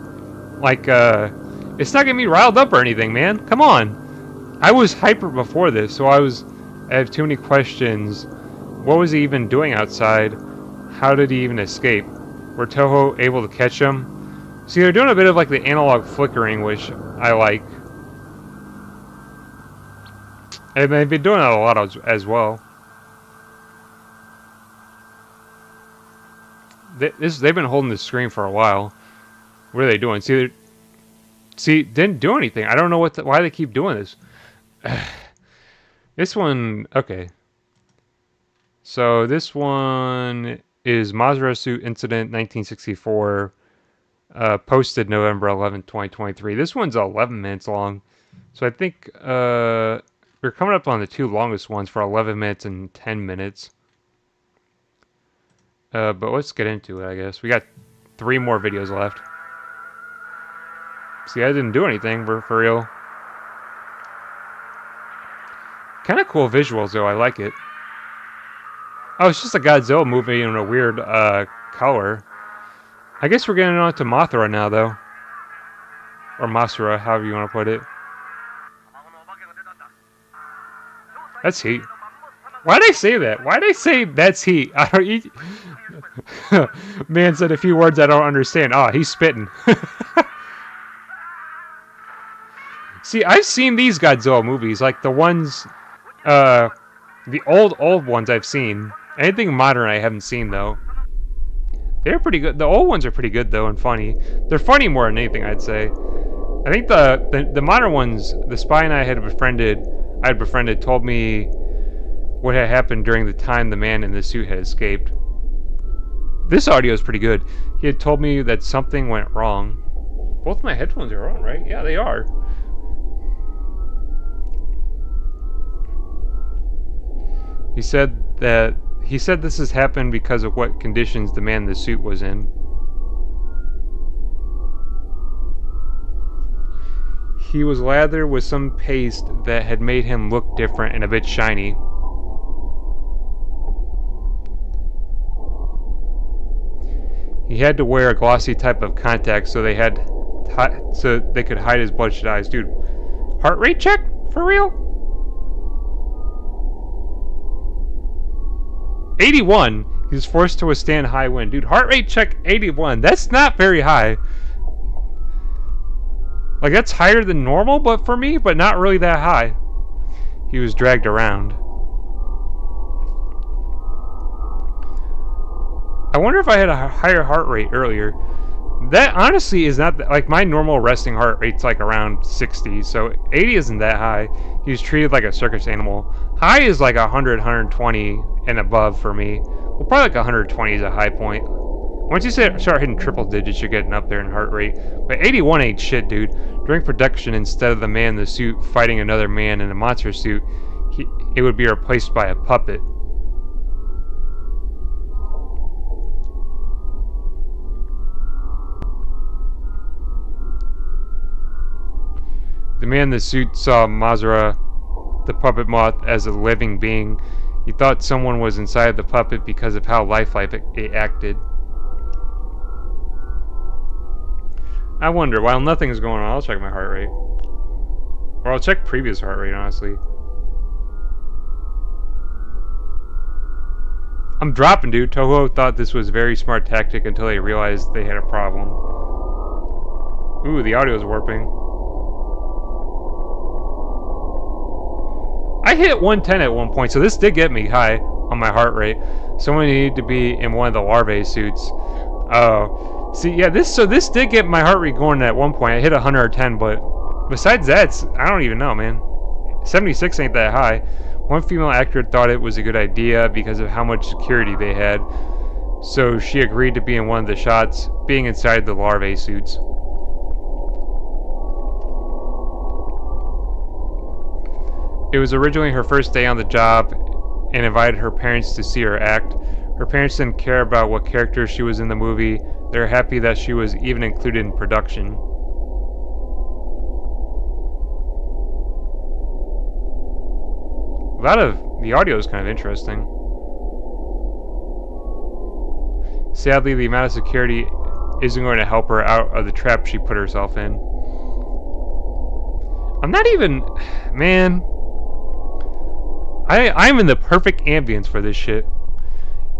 like, it's not getting me riled up or anything, man. Come on. I was hyper before this, so I have too many questions. What was he even doing outside? How did he even escape? Were Toho able to catch him? See, they're doing a bit of like the analog flickering, which I like. And they've been doing that a lot as well. They've been holding the screen for a while. What are they doing? See, didn't do anything. I don't know why they keep doing this. This one, okay. So this one is Mazda suit incident 1964, posted November 11th, 2023. This one's 11 minutes long. So I think we're coming up on the two longest ones for 11 minutes and 10 minutes. But let's get into it, I guess. We got 3 more videos left. See, I didn't do anything for real. Kind of cool visuals, though. I like it. Oh, it's just a Godzilla movie in a weird color. I guess we're getting on to Mothra now, though. Or Masura, however you want to put it. That's heat. Why'd I say that? Why'd I say that's heat? I don't eat. Man said a few words I don't understand. Oh, he's spitting. See, I've seen these Godzilla movies, like the ones, the old ones I've seen. Anything modern I haven't seen though. They're pretty good. The old ones are pretty good though and funny. They're funny more than anything, I'd say. I think the modern ones, the spy and I had befriended, told me what had happened during the time the man in the suit had escaped. This audio is pretty good. He had told me that something went wrong. Both my headphones are on, right? Yeah, they are. He said this has happened because of what conditions the man in the suit was in. He was lathered with some paste that had made him look different and a bit shiny. He had to wear a glossy type of contact so they could hide his bloodshot eyes. Dude, heart rate check? For real? 81. He was forced to withstand high wind. Dude, heart rate check 81. That's not very high. Like, that's higher than normal, but for me, but not really that high. He was dragged around. I wonder if I had a higher heart rate earlier. That honestly is not, like, my normal resting heart rate's like around 60, so 80 isn't that high. He was treated like a circus animal. High is like 100, 120 and above for me. Well, probably like 120 is a high point. Once you start hitting triple digits, you're getting up there in heart rate. But 81 ain't shit, dude. During production, instead of the man in the suit fighting another man in a monster suit, it would be replaced by a puppet. The man in the suit saw Mazura, the puppet moth, as a living being. He thought someone was inside the puppet because of how lifelike it acted. I wonder, while nothing's going on, I'll check my heart rate. Or I'll check previous heart rate, honestly. I'm dropping, dude. Toho thought this was a very smart tactic until they realized they had a problem. Ooh, the audio's warping. I hit 110 at one point, so this did get me high on my heart rate. Someone needed to be in one of the larvae suits. Oh. See, yeah, this did get my heart rate going at one point. I hit 110, but besides that, I don't even know, man. 76 ain't that high. One female actor thought it was a good idea because of how much security they had, so she agreed to be in one of the shots, being inside the larvae suits. It was originally her first day on the job and invited her parents to see her act. Her parents didn't care about what character she was in the movie. They were happy that she was even included in production. A lot of the audio is kind of interesting. Sadly, the amount of security isn't going to help her out of the trap she put herself in. I'm not even... Man... I'm in the perfect ambience for this shit.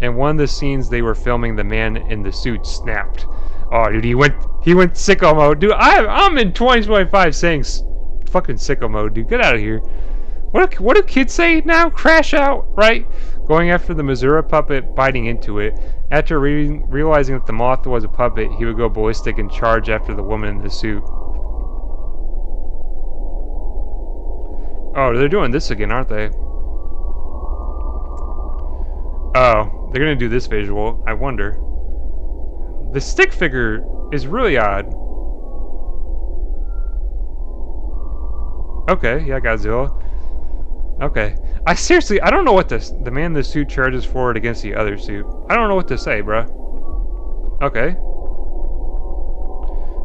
And one of the scenes they were filming, the man in the suit snapped. Oh, dude, he went sicko mode. Dude, I'm in 2025 saying fucking sicko mode, dude. Get out of here. What do kids say now? Crash out, right? Going after the Missouri puppet, biting into it. After realizing that the moth was a puppet, he would go ballistic and charge after the woman in the suit. Oh, they're doing this again, aren't they? Oh, they're gonna do this visual. I wonder. The stick figure is really odd. Okay, yeah, Godzilla. Okay. I don't know what the man in the suit charges for it against the other suit. I don't know what to say, bruh. Okay.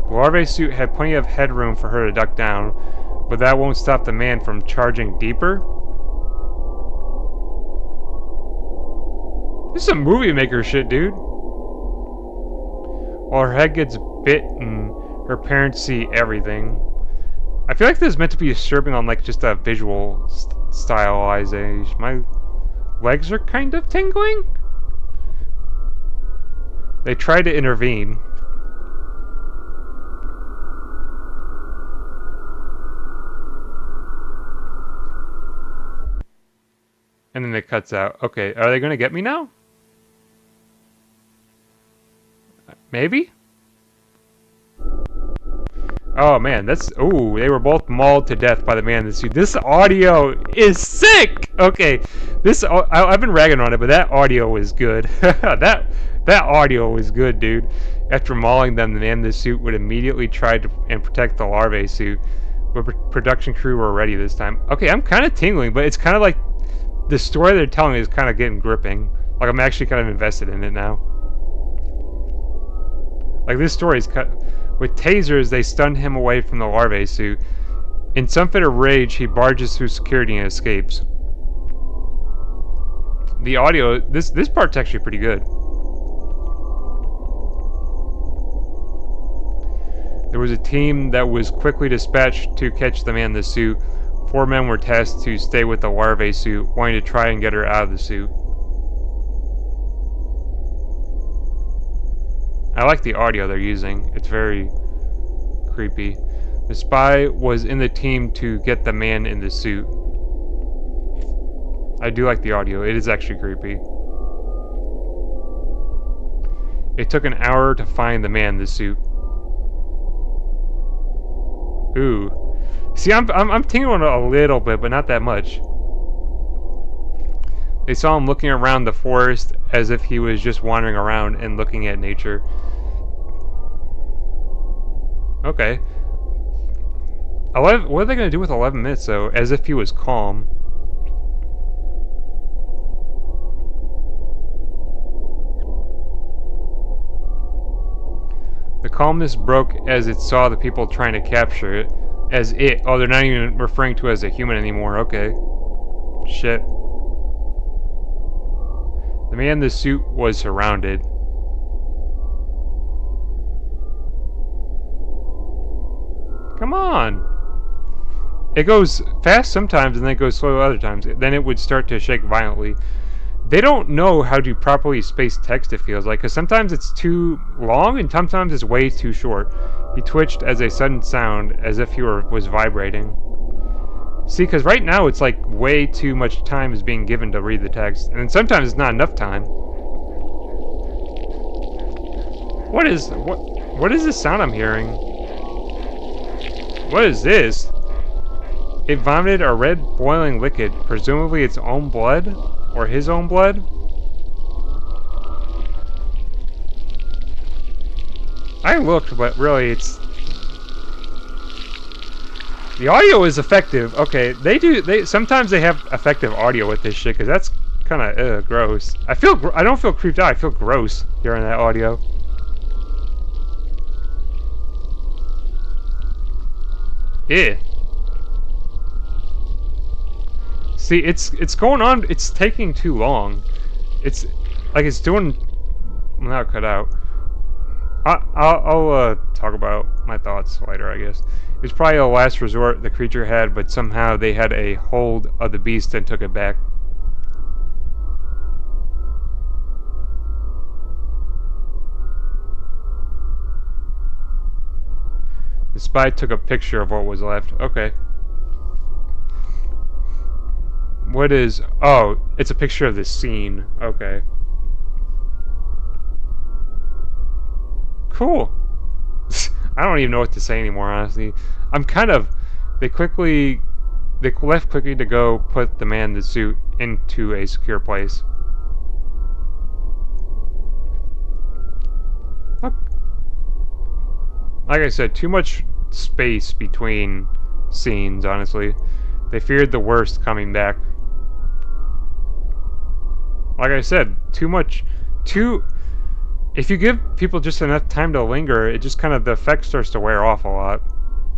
The larvae suit had plenty of headroom for her to duck down, but that won't stop the man from charging deeper. This is some movie maker shit, dude. While her head gets bit and Her parents see everything. I feel like this is meant to be disturbing on like just a visual stylization. My legs are kind of tingling. They try to intervene. And then it cuts out. Okay, are they going to get me now? Maybe? Oh man, that's... Ooh, they were both mauled to death by the man in the suit. This audio is sick! Okay, I've been ragging on it, but that audio is good. that audio was good, dude. After mauling them, the man in the suit would immediately try to and protect the larvae suit. But production crew were ready this time. Okay, I'm kind of tingling, but it's kind of like... The story they're telling me is kind of getting gripping. Like, I'm actually kind of invested in it now. Like, this story is cut... With tasers, they stunned him away from the larvae suit. In some fit of rage, he barges through security and escapes. The audio... This part's actually pretty good. There was a team that was quickly dispatched to catch the man in the suit. 4 men were tasked to stay with the larvae suit, wanting to try and get her out of the suit. I like the audio they're using. It's very creepy. The spy was in the team to get the man in the suit. I do like the audio. It is actually creepy. It took an hour to find the man in the suit. Ooh. See, I'm tingling a little bit, but not that much. They saw him looking around the forest as if he was just wandering around and looking at nature. Okay. What are they going to do with 11 minutes, though? As if he was calm. The calmness broke as it saw the people trying to capture it. As it. Oh, they're not even referring to it as a human anymore. Okay. Shit. The man in the suit was surrounded. Come on! It goes fast sometimes and then it goes slow other times. Then it would start to shake violently. They don't know how to properly space text, it feels like, because sometimes it's too long and sometimes it's way too short. He twitched as a sudden sound, as if he was vibrating. See, because right now it's like way too much time is being given to read the text, and then sometimes it's not enough time. What is this sound I'm hearing? What is this? It vomited a red boiling liquid, presumably its own blood? Or his own blood? I looked, but really it's... The audio is effective. Okay, sometimes they have effective audio with this shit, because that's kind of gross. I don't feel creeped out, I feel gross hearing that audio. Ew. See, it's going on. It's taking too long. It's like it's doing. Well, now cut out. I'll talk about my thoughts later, I guess. It's probably a last resort the creature had, but somehow they had a hold of the beast and took it back. The spy took a picture of what was left. Okay. What is... Oh, it's a picture of the scene. Okay. Cool. I don't even know what to say anymore, honestly. I'm kind of... They left quickly to go put the man in the suit into a secure place. Look. Like I said, too much space between scenes, honestly. They feared the worst coming back. Like I said, if you give people just enough time to linger, it just kind of, the effect starts to wear off a lot.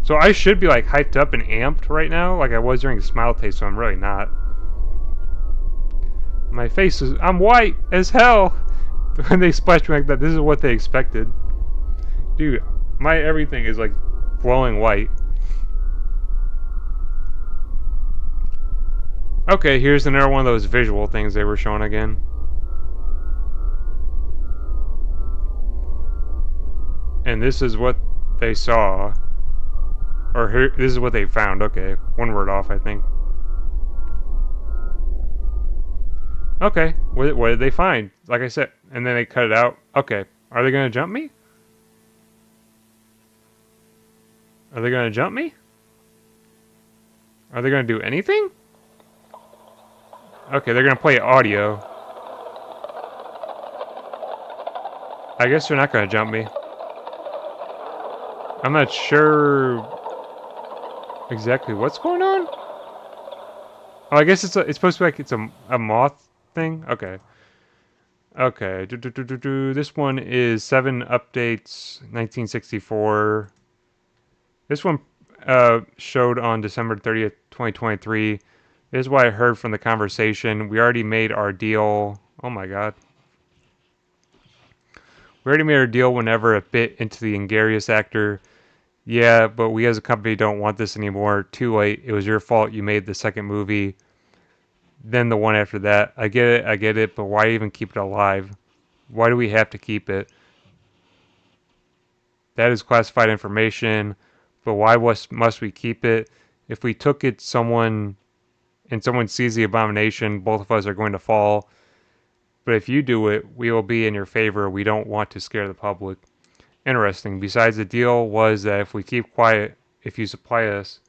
So I should be like hyped up and amped right now, like I was during the smile taste, so I'm really not. My face is, I'm white as hell! When they splashed me like that, this is what they expected. Dude, My everything is like glowing white. Okay, here's another one of those visual things they were showing again. And this is what they saw. Or here, this is what they found. Okay, one word off, I think. Okay, what did they find? Like I said, and then they cut it out. Okay, are they gonna jump me? Are they gonna jump me? Are they gonna do anything? Okay, they're gonna play audio. I guess they're not gonna jump me. I'm not sure exactly what's going on. Oh, I guess it's supposed to be like it's a moth thing. Okay. Okay. This one is 7 updates 1964. This one showed on December 30th, 2023. This is what I heard from the conversation. We already made our deal. Oh my god. We already made our deal whenever it bit into the Ingarious actor. Yeah, but we as a company don't want this anymore. Too late. It was your fault you made the second movie. Then the one after that. I get it, but why even keep it alive? Why do we have to keep it? That is classified information, but why must we keep it? If we took it someone and someone sees the abomination, both of us are going to fall. But if you do it, we will be in your favor. We don't want to scare the public. Interesting. Besides, the deal was that if we keep quiet, if you supply us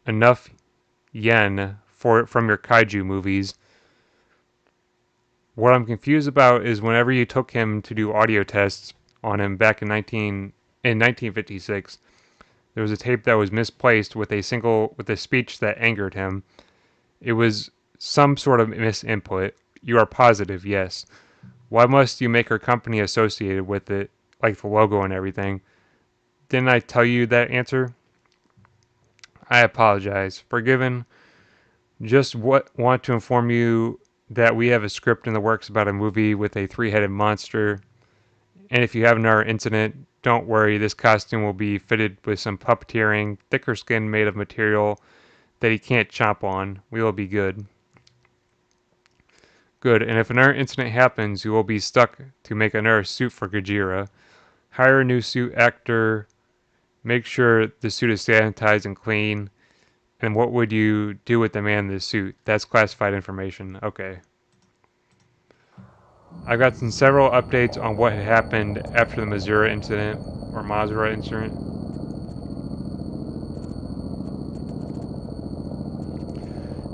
enough yen from your kaiju movies. What I'm confused about is whenever you took him to do audio tests on him back in 1956, there was a tape that was misplaced with a speech that angered him. It was some sort of misinput. You are positive, yes. Why must you make our company associated with it, like the logo and everything? Didn't I tell you that answer? I apologize. Forgiven. Just want to inform you that we have a script in the works about a movie with a three-headed monster. And if you have another incident, don't worry, this costume will be fitted with some puppeteering, thicker skin made of material that he can't chomp on. We will be good. Good, and if another incident happens, you will be stuck to make another suit for Gajira. Hire a new suit actor, make sure the suit is sanitized and clean, and what would you do with the man in the suit? That's classified information. Okay. I've gotten several updates on what had happened after the Mazura incident, or Mazura incident.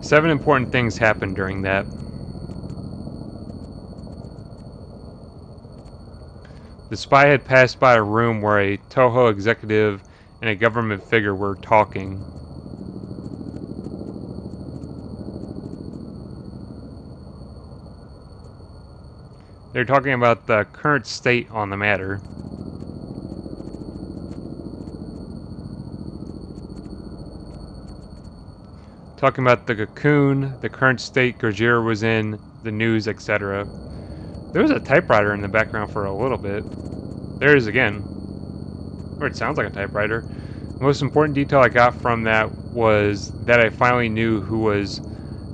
Seven important things happened during that. The spy had passed by a room where a Toho executive and a government figure were talking. They're talking about the current state on the matter. Talking about the cocoon, the current state Gojira was in, the news, etc. There was a typewriter in the background for a little bit. There it is again. Or it sounds like a typewriter. The most important detail I got from that was that I finally knew who was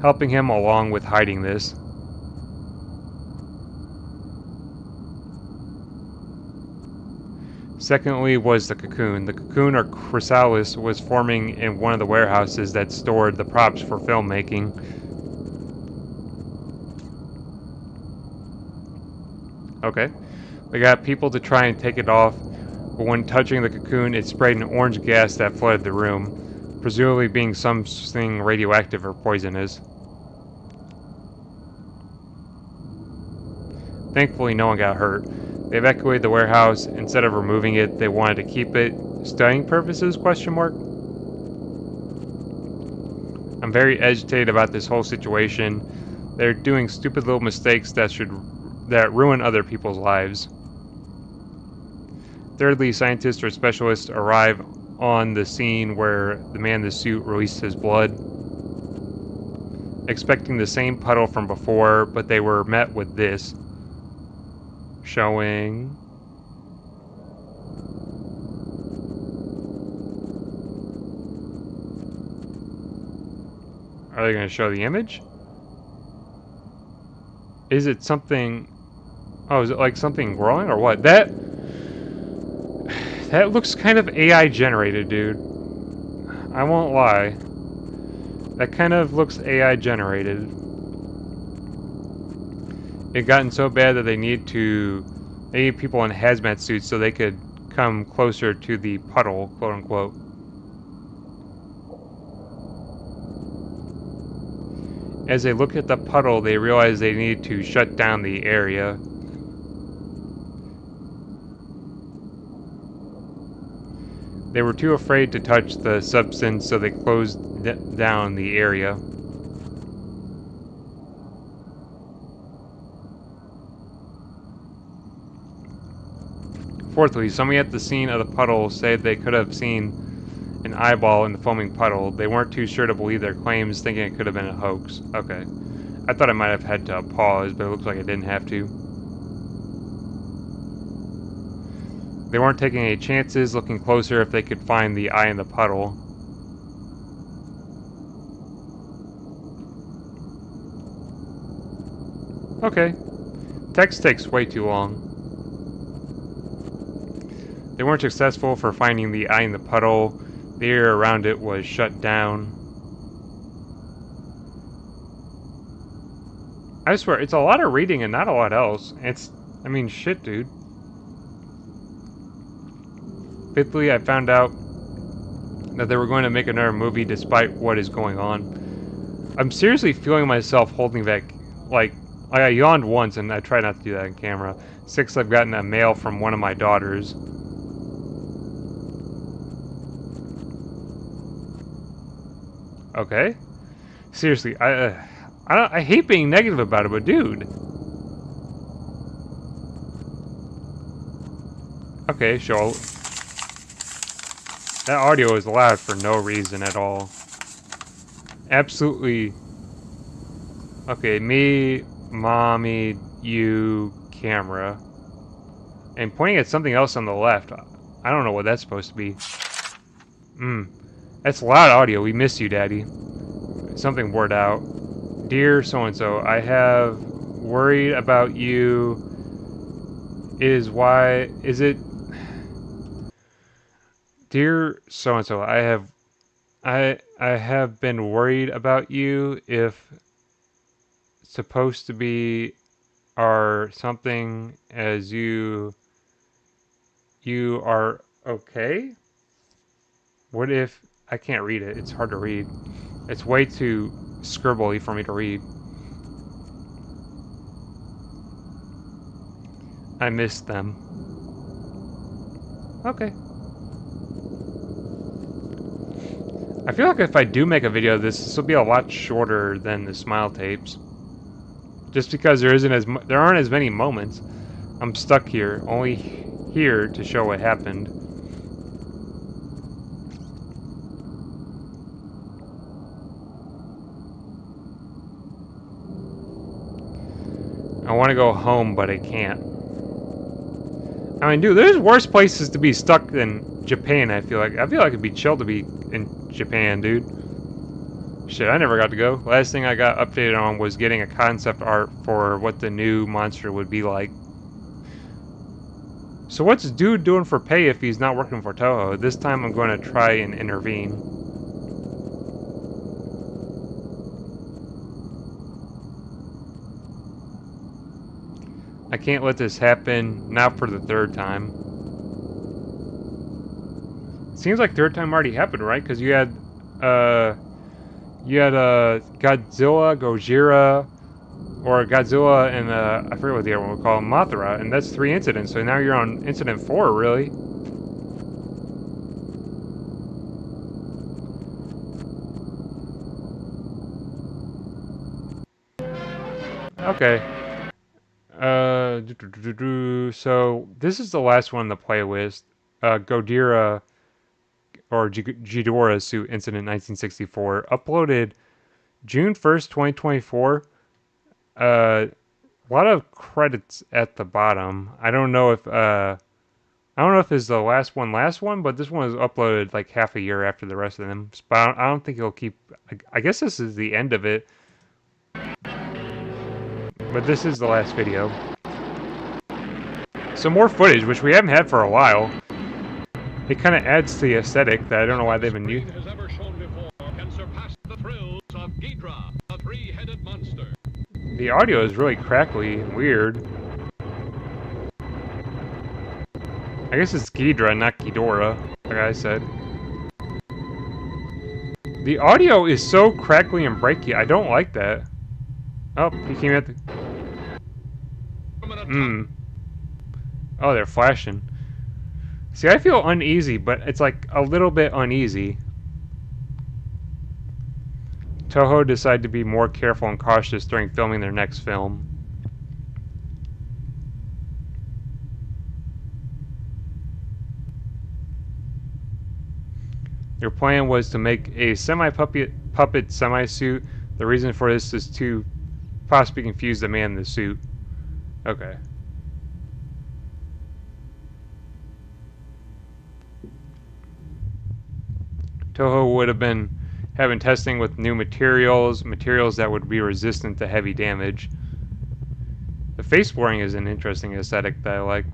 helping him along with hiding this. Secondly was the cocoon. The cocoon or chrysalis was forming in one of the warehouses that stored the props for filmmaking. Okay. They got people to try and take it off, but when touching the cocoon, it sprayed an orange gas that flooded the room, presumably being something radioactive or poisonous. Thankfully, no one got hurt. They evacuated the warehouse. Instead of removing it, they wanted to keep it. Studying purposes? Question mark. I'm very agitated about this whole situation. They're doing stupid little mistakes that ruin other people's lives. Thirdly, scientists or specialists arrive on the scene where the man in the suit released his blood, expecting the same puddle from before, but they were met with this. Showing Are they going to show the image? Is it something... Oh, is it like something growing or what? That looks kind of AI generated, dude. I won't lie. That kind of looks AI generated. It gotten so bad that they need people in hazmat suits so they could come closer to the puddle, quote unquote. As they look at the puddle, they realize they need to shut down the area. They were too afraid to touch the substance, so they closed down the area. Fourthly, somebody at the scene of the puddle said they could have seen an eyeball in the foaming puddle. They weren't too sure to believe their claims, thinking it could have been a hoax. Okay. I thought I might have had to pause, but it looks like I didn't have to. They weren't taking any chances, looking closer if they could find the eye in the puddle. Okay. Text takes way too long. They weren't successful for finding the eye in the puddle. The area around it was shut down. I swear, it's a lot of reading and not a lot else. I mean, shit, dude. Fifthly, I found out that they were going to make another movie despite what is going on. I'm seriously feeling myself holding back, like I yawned once and I try not to do that on camera. 6, I've gotten a mail from one of my daughters. Okay. Seriously, I hate being negative about it, but dude. Okay, sure. That audio is loud for no reason at all. Absolutely. Okay, me, mommy, you, camera. And pointing at something else on the left. I don't know what that's supposed to be. That's loud audio. We miss you, Daddy. Something word out. Dear so-and-so, I have worried about you. Is it... Dear so-and-so, I have been worried about you if supposed to be are something as you are okay? What if I can't read it? It's hard to read. It's way too scribbly for me to read. I miss them. Okay. I feel like if I do make a video of this, this will be a lot shorter than the smile tapes. Just because there aren't as many moments. I'm stuck here, only here to show what happened. I want to go home, but I can't. I mean, dude, there's worse places to be stuck than Japan, I feel like. I feel like it'd be chill to be in Japan, dude. Shit, I never got to go. Last thing I got updated on was getting a concept art for what the new monster would be like. So what's dude doing for pay if he's not working for Toho? This time I'm going to try and intervene. I can't let this happen, now for the third time. Seems like third time already happened, right? Because you had Godzilla, Gojira, or Godzilla and I forget what the other one we call him, Mothra, and that's 3 incidents. So now you're on incident 4, really. Okay. So this is the last one on the playlist. Godira or Ghidorah suit incident 1964, uploaded June 1st, 2024. A lot of credits at the bottom. I don't know if I don't know if it's the last one, but this one was uploaded like half a year after the rest of them. But I don't think it'll keep. I guess this is the end of it. But this is the last video. Some more footage, which we haven't had for a while. It kind of adds to the aesthetic that I don't know why they've been using. The audio is really crackly and weird. I guess it's Ghidra, not Ghidorah, like I said. The audio is so crackly and breaky. I don't like that. Oh, he came at the... Oh, they're flashing. See, I feel uneasy, but it's like a little bit uneasy. Toho decided to be more careful and cautious during filming their next film. Their plan was to make a semi-puppet semi-suit. The reason for this is to possibly confuse the man in the suit. Okay. Toho would have been having testing with new materials that would be resistant to heavy damage. The face blurring is an interesting aesthetic that I like.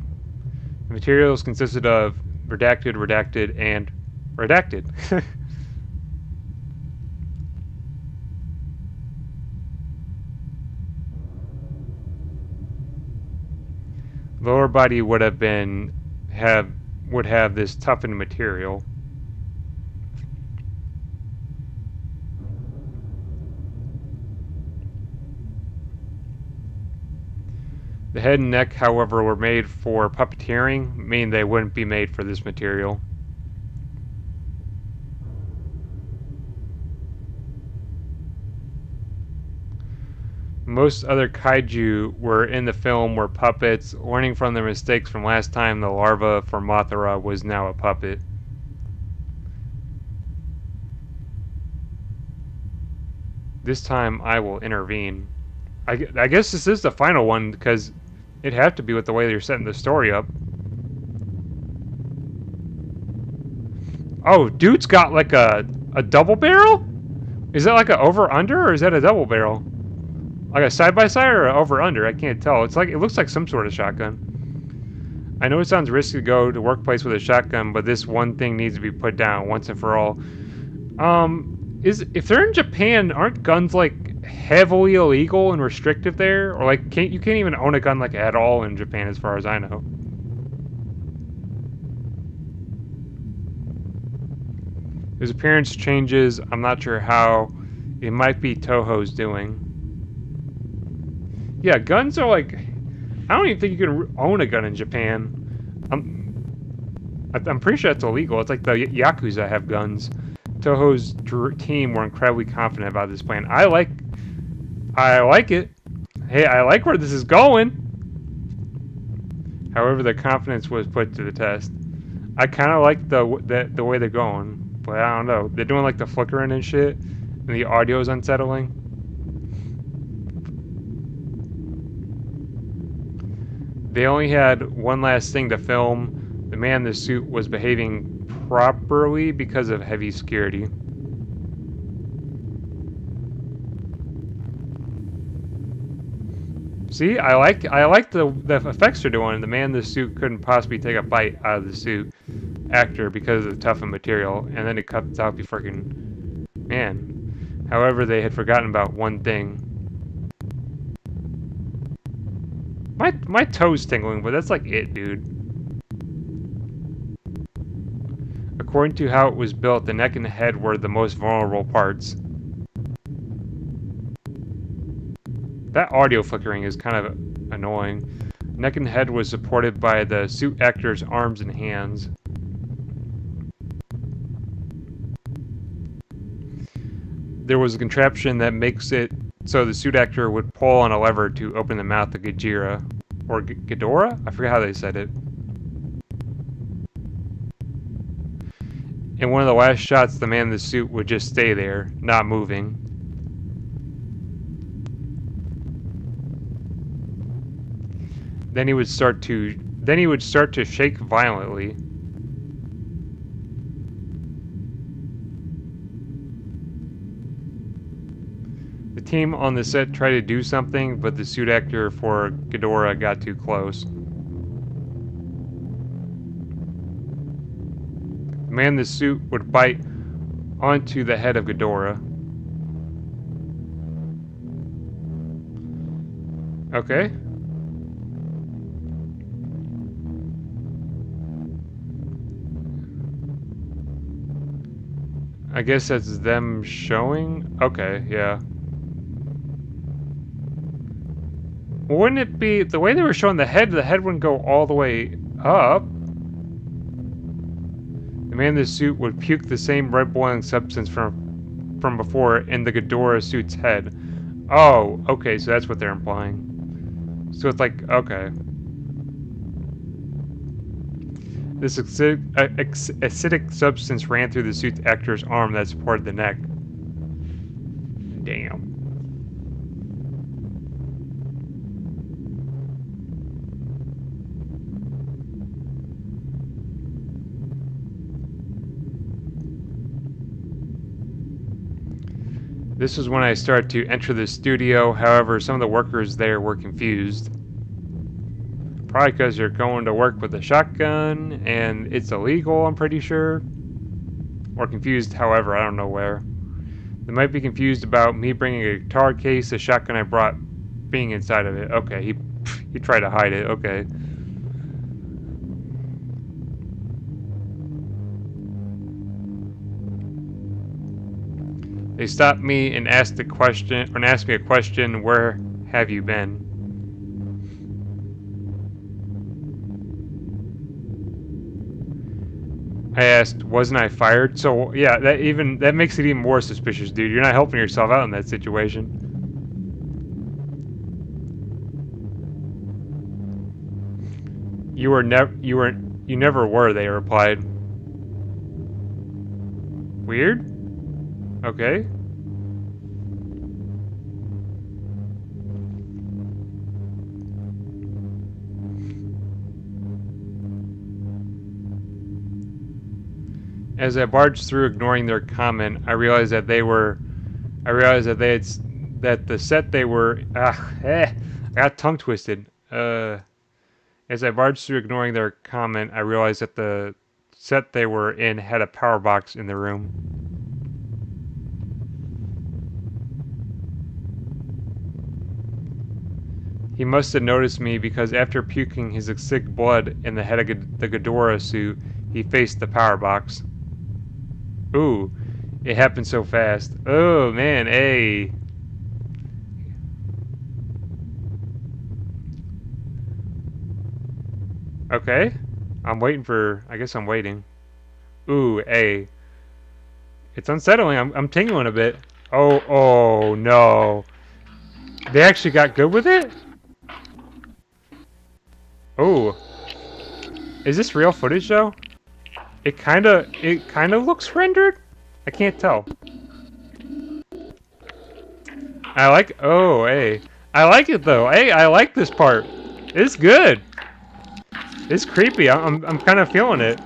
The materials consisted of redacted, and redacted. Lower body would have this toughened material. The head and neck, however, were made for puppeteering, meaning they wouldn't be made for this material. Most other kaiju were in the film were puppets. Learning from their mistakes from last time, the larva for Mothra was now a puppet. This time I will intervene. I guess this is the final one because it'd have to be with the way they're setting the story up. Oh, dude's got like a double barrel? Is that like a over-under or is that a double barrel? Like a side-by-side or an over-under? I can't tell. It looks like some sort of shotgun. I know it sounds risky to go to workplace with a shotgun, but this one thing needs to be put down once and for all. If they're in Japan, aren't guns like heavily illegal and restrictive there? Or like you can't even own a gun like at all in Japan as far as I know. His appearance changes. I'm not sure how. It might be Toho's doing. Yeah, guns are like... I don't even think you can own a gun in Japan. I'm pretty sure that's illegal. It's like the Yakuza have guns. Toho's team were incredibly confident about this plan. I like it. Hey, I like where this is going. However, their confidence was put to the test. I kind of like the way they're going, but I don't know. They're doing like the flickering and shit, and the audio is unsettling. They only had one last thing to film. The man in the suit was behaving properly because of heavy security. See, I like the effects they're doing. The man in the suit couldn't possibly take a bite out of the suit actor because of the toughened material, and then it cuts out the freaking man. However, they had forgotten about one thing. My toe's tingling, but that's like it, dude. According to how it was built, the neck and the head were the most vulnerable parts. That audio flickering is kind of annoying. Neck and head was supported by the suit actor's arms and hands. There was a contraption that makes it so the suit actor would pull on a lever to open the mouth of Gajira. Or Ghidorah? I forget how they said it. In one of the last shots, the man in the suit would just stay there, not moving. Then he would start to Then he would start to shake violently. The team on the set tried to do something, but the suit actor for Ghidorah got too close. The man in the suit would bite onto the head of Ghidorah. Okay. I guess that's them showing? Okay, yeah. Wouldn't it be... The way they were showing the head wouldn't go all the way up. The man in the suit would puke the same red boiling substance from before in the Ghidorah suit's head. Oh, okay, so that's what they're implying. So it's like, okay. This acidic substance ran through the suit's actor's arm that supported the neck. Damn. This was when I started to enter the studio, however, some of the workers there were confused. Probably because you're going to work with a shotgun, and it's illegal, I'm pretty sure. Or confused, however, I don't know where. They might be confused about me bringing a guitar case, the shotgun I brought being inside of it. Okay, he tried to hide it, okay. They stopped me and asked me a question, where have you been? I asked, wasn't I fired? So yeah, that makes it even more suspicious, dude. You're not helping yourself out in that situation. You never were, they replied. Weird? Okay. As I barged through, ignoring their comment, I realized that the set they were. I got tongue twisted. As I barged through, ignoring their comment, I realized that the set they were in had a power box in the room. He must have noticed me because after puking his acidic blood in the head of the Ghidorah suit, he faced the power box. Ooh, it happened so fast. Oh man, hey. Okay, I guess I'm waiting. Ooh, hey. It's unsettling. I'm tingling a bit. Oh no. They actually got good with it? Oh. Is this real footage though? It kinda looks rendered? I can't tell. Oh, hey. I like it though. Hey, I like this part. It's good. It's creepy. I'm kind of feeling it.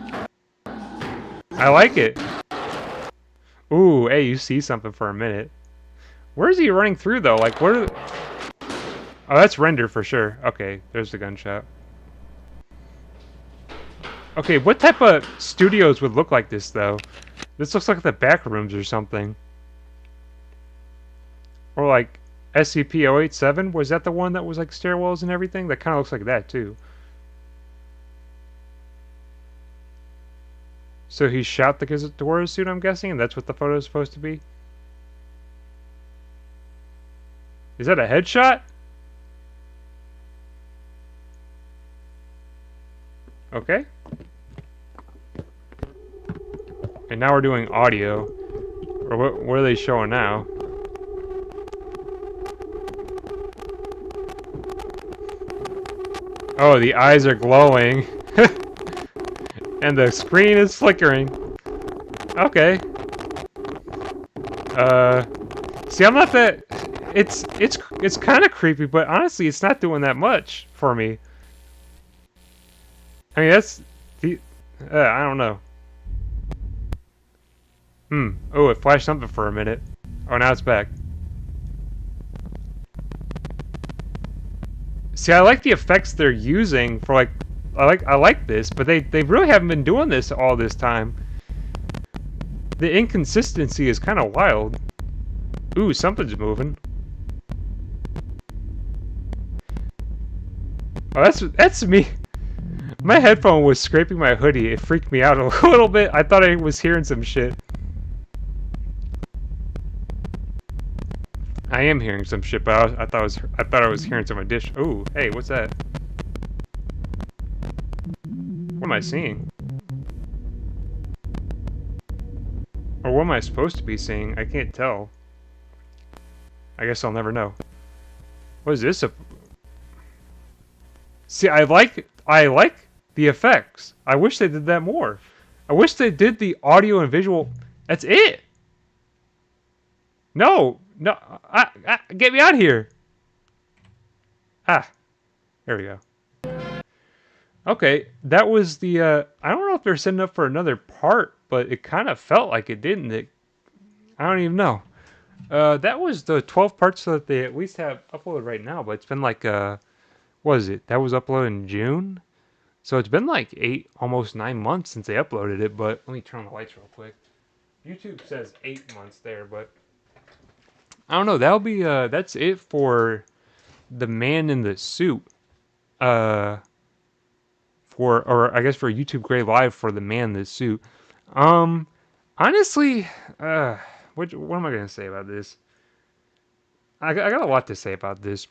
I like it. Ooh, hey, you see something for a minute. Where is he running through though? Like, where? Oh, that's render for sure. Okay, there's the gunshot. Okay, what type of studios would look like this though? This looks like the back rooms or something. Or like SCP-087? Was that the one that was like stairwells and everything? That kind of looks like that too. So he shot the Ghidorah suit, I'm guessing, and that's what the photo is supposed to be? Is that a headshot? Okay. And now we're doing audio. Or what are they showing now? Oh, the eyes are glowing. And the screen is flickering. Okay. See, I'm not that... It's kind of creepy, but honestly, it's not doing that much for me. I mean, that's the. I don't know. Oh, it flashed something for a minute. Oh, now it's back. See, I like the effects they're using for like. I like this, but they really haven't been doing this all this time. The inconsistency is kind of wild. Ooh, something's moving. Oh, that's me. My headphone was scraping my hoodie. It freaked me out a little bit. I thought I was hearing some shit. I am hearing some shit, but I thought I was hearing some addition. Ooh, hey, what's that? What am I seeing? Or what am I supposed to be seeing? I can't tell. I guess I'll never know. What is this? See, I like the effects. I wish they did that more. I wish they did the audio and visual. That's it. No, no, get me out of here. Ah, there we go. Okay, that was the. I don't know if they're setting up for another part, but it kind of felt like it didn't. I don't even know. That was the 12 parts that they at least have uploaded right now, but it's been like what is it? That was uploaded in June, so it's been like 8, almost 9 months since they uploaded it. But let me turn on the lights real quick. YouTube says 8 months there, but I don't know. That'll be that's it for the man in the suit. Uh, or I guess for YouTube Gray Live for the man in the suit. Um, honestly, what am I gonna say about this? I got a lot to say about this.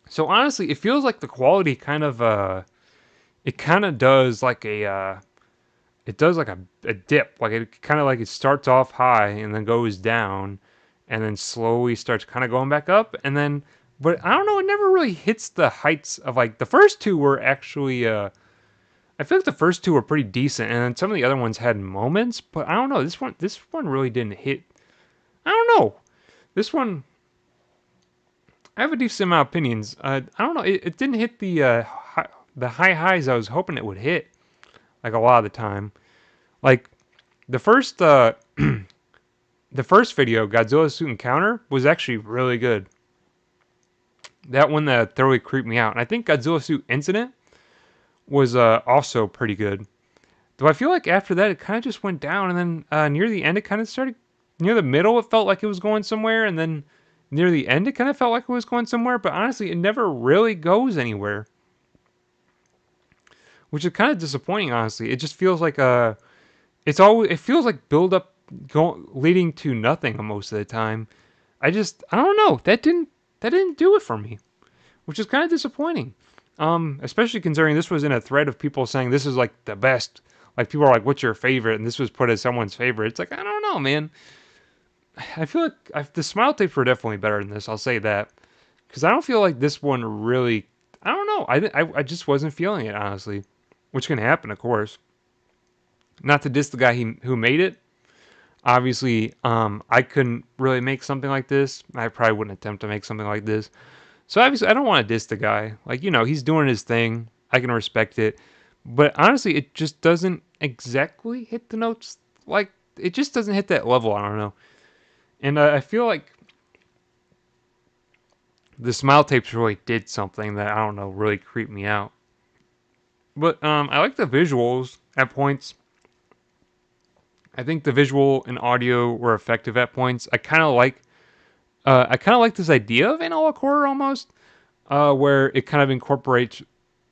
So honestly, it feels like the quality kind of it kind of does like it does like a dip. Like it kind of like it starts off high and then goes down and then slowly starts kind of going back up and then but I don't know, it never really hits the heights of like the first two were actually I feel like the first two were pretty decent and then some of the other ones had moments, but I don't know, this one really didn't hit. I don't know. This one I have a decent amount of opinions. I don't know. It didn't hit the high highs I was hoping it would hit. Like a lot of the time. Like the first the first video, Godzilla Suit Encounter, was actually really good. That one that thoroughly creeped me out. And I think Godzilla Suit Incident was also pretty good. Though I feel like after that it kind of just went down, and then near the end it kind of started. Near the middle it felt like it was going somewhere, and then near the end it kind of felt like it was going somewhere. But honestly, it never really goes anywhere, which is kind of disappointing. Honestly, it just feels like it feels like build up leading to nothing most of the time. I don't know. That didn't do it for me, which is kind of disappointing. Especially considering this was in a thread of people saying this is like the best. Like people are like, "What's your favorite?" And this was put as someone's favorite. It's like I don't know, man. I feel like the smile tapes were definitely better than this. I'll say that because I don't feel like this one really. I don't know. I just wasn't feeling it honestly, which can happen, of course. Not to diss the guy who made it. Obviously, I couldn't really make something like this. I probably wouldn't attempt to make something like this. So obviously, I don't want to diss the guy. Like, he's doing his thing. I can respect it. But honestly, it just doesn't exactly hit the notes. Like, it just doesn't hit that level. I don't know. And I feel like the smile tapes really did something that, I don't know, really creeped me out. But I like the visuals at points. I think the visual and audio were effective at points. I kind of like this idea of analog horror almost, where it kind of incorporates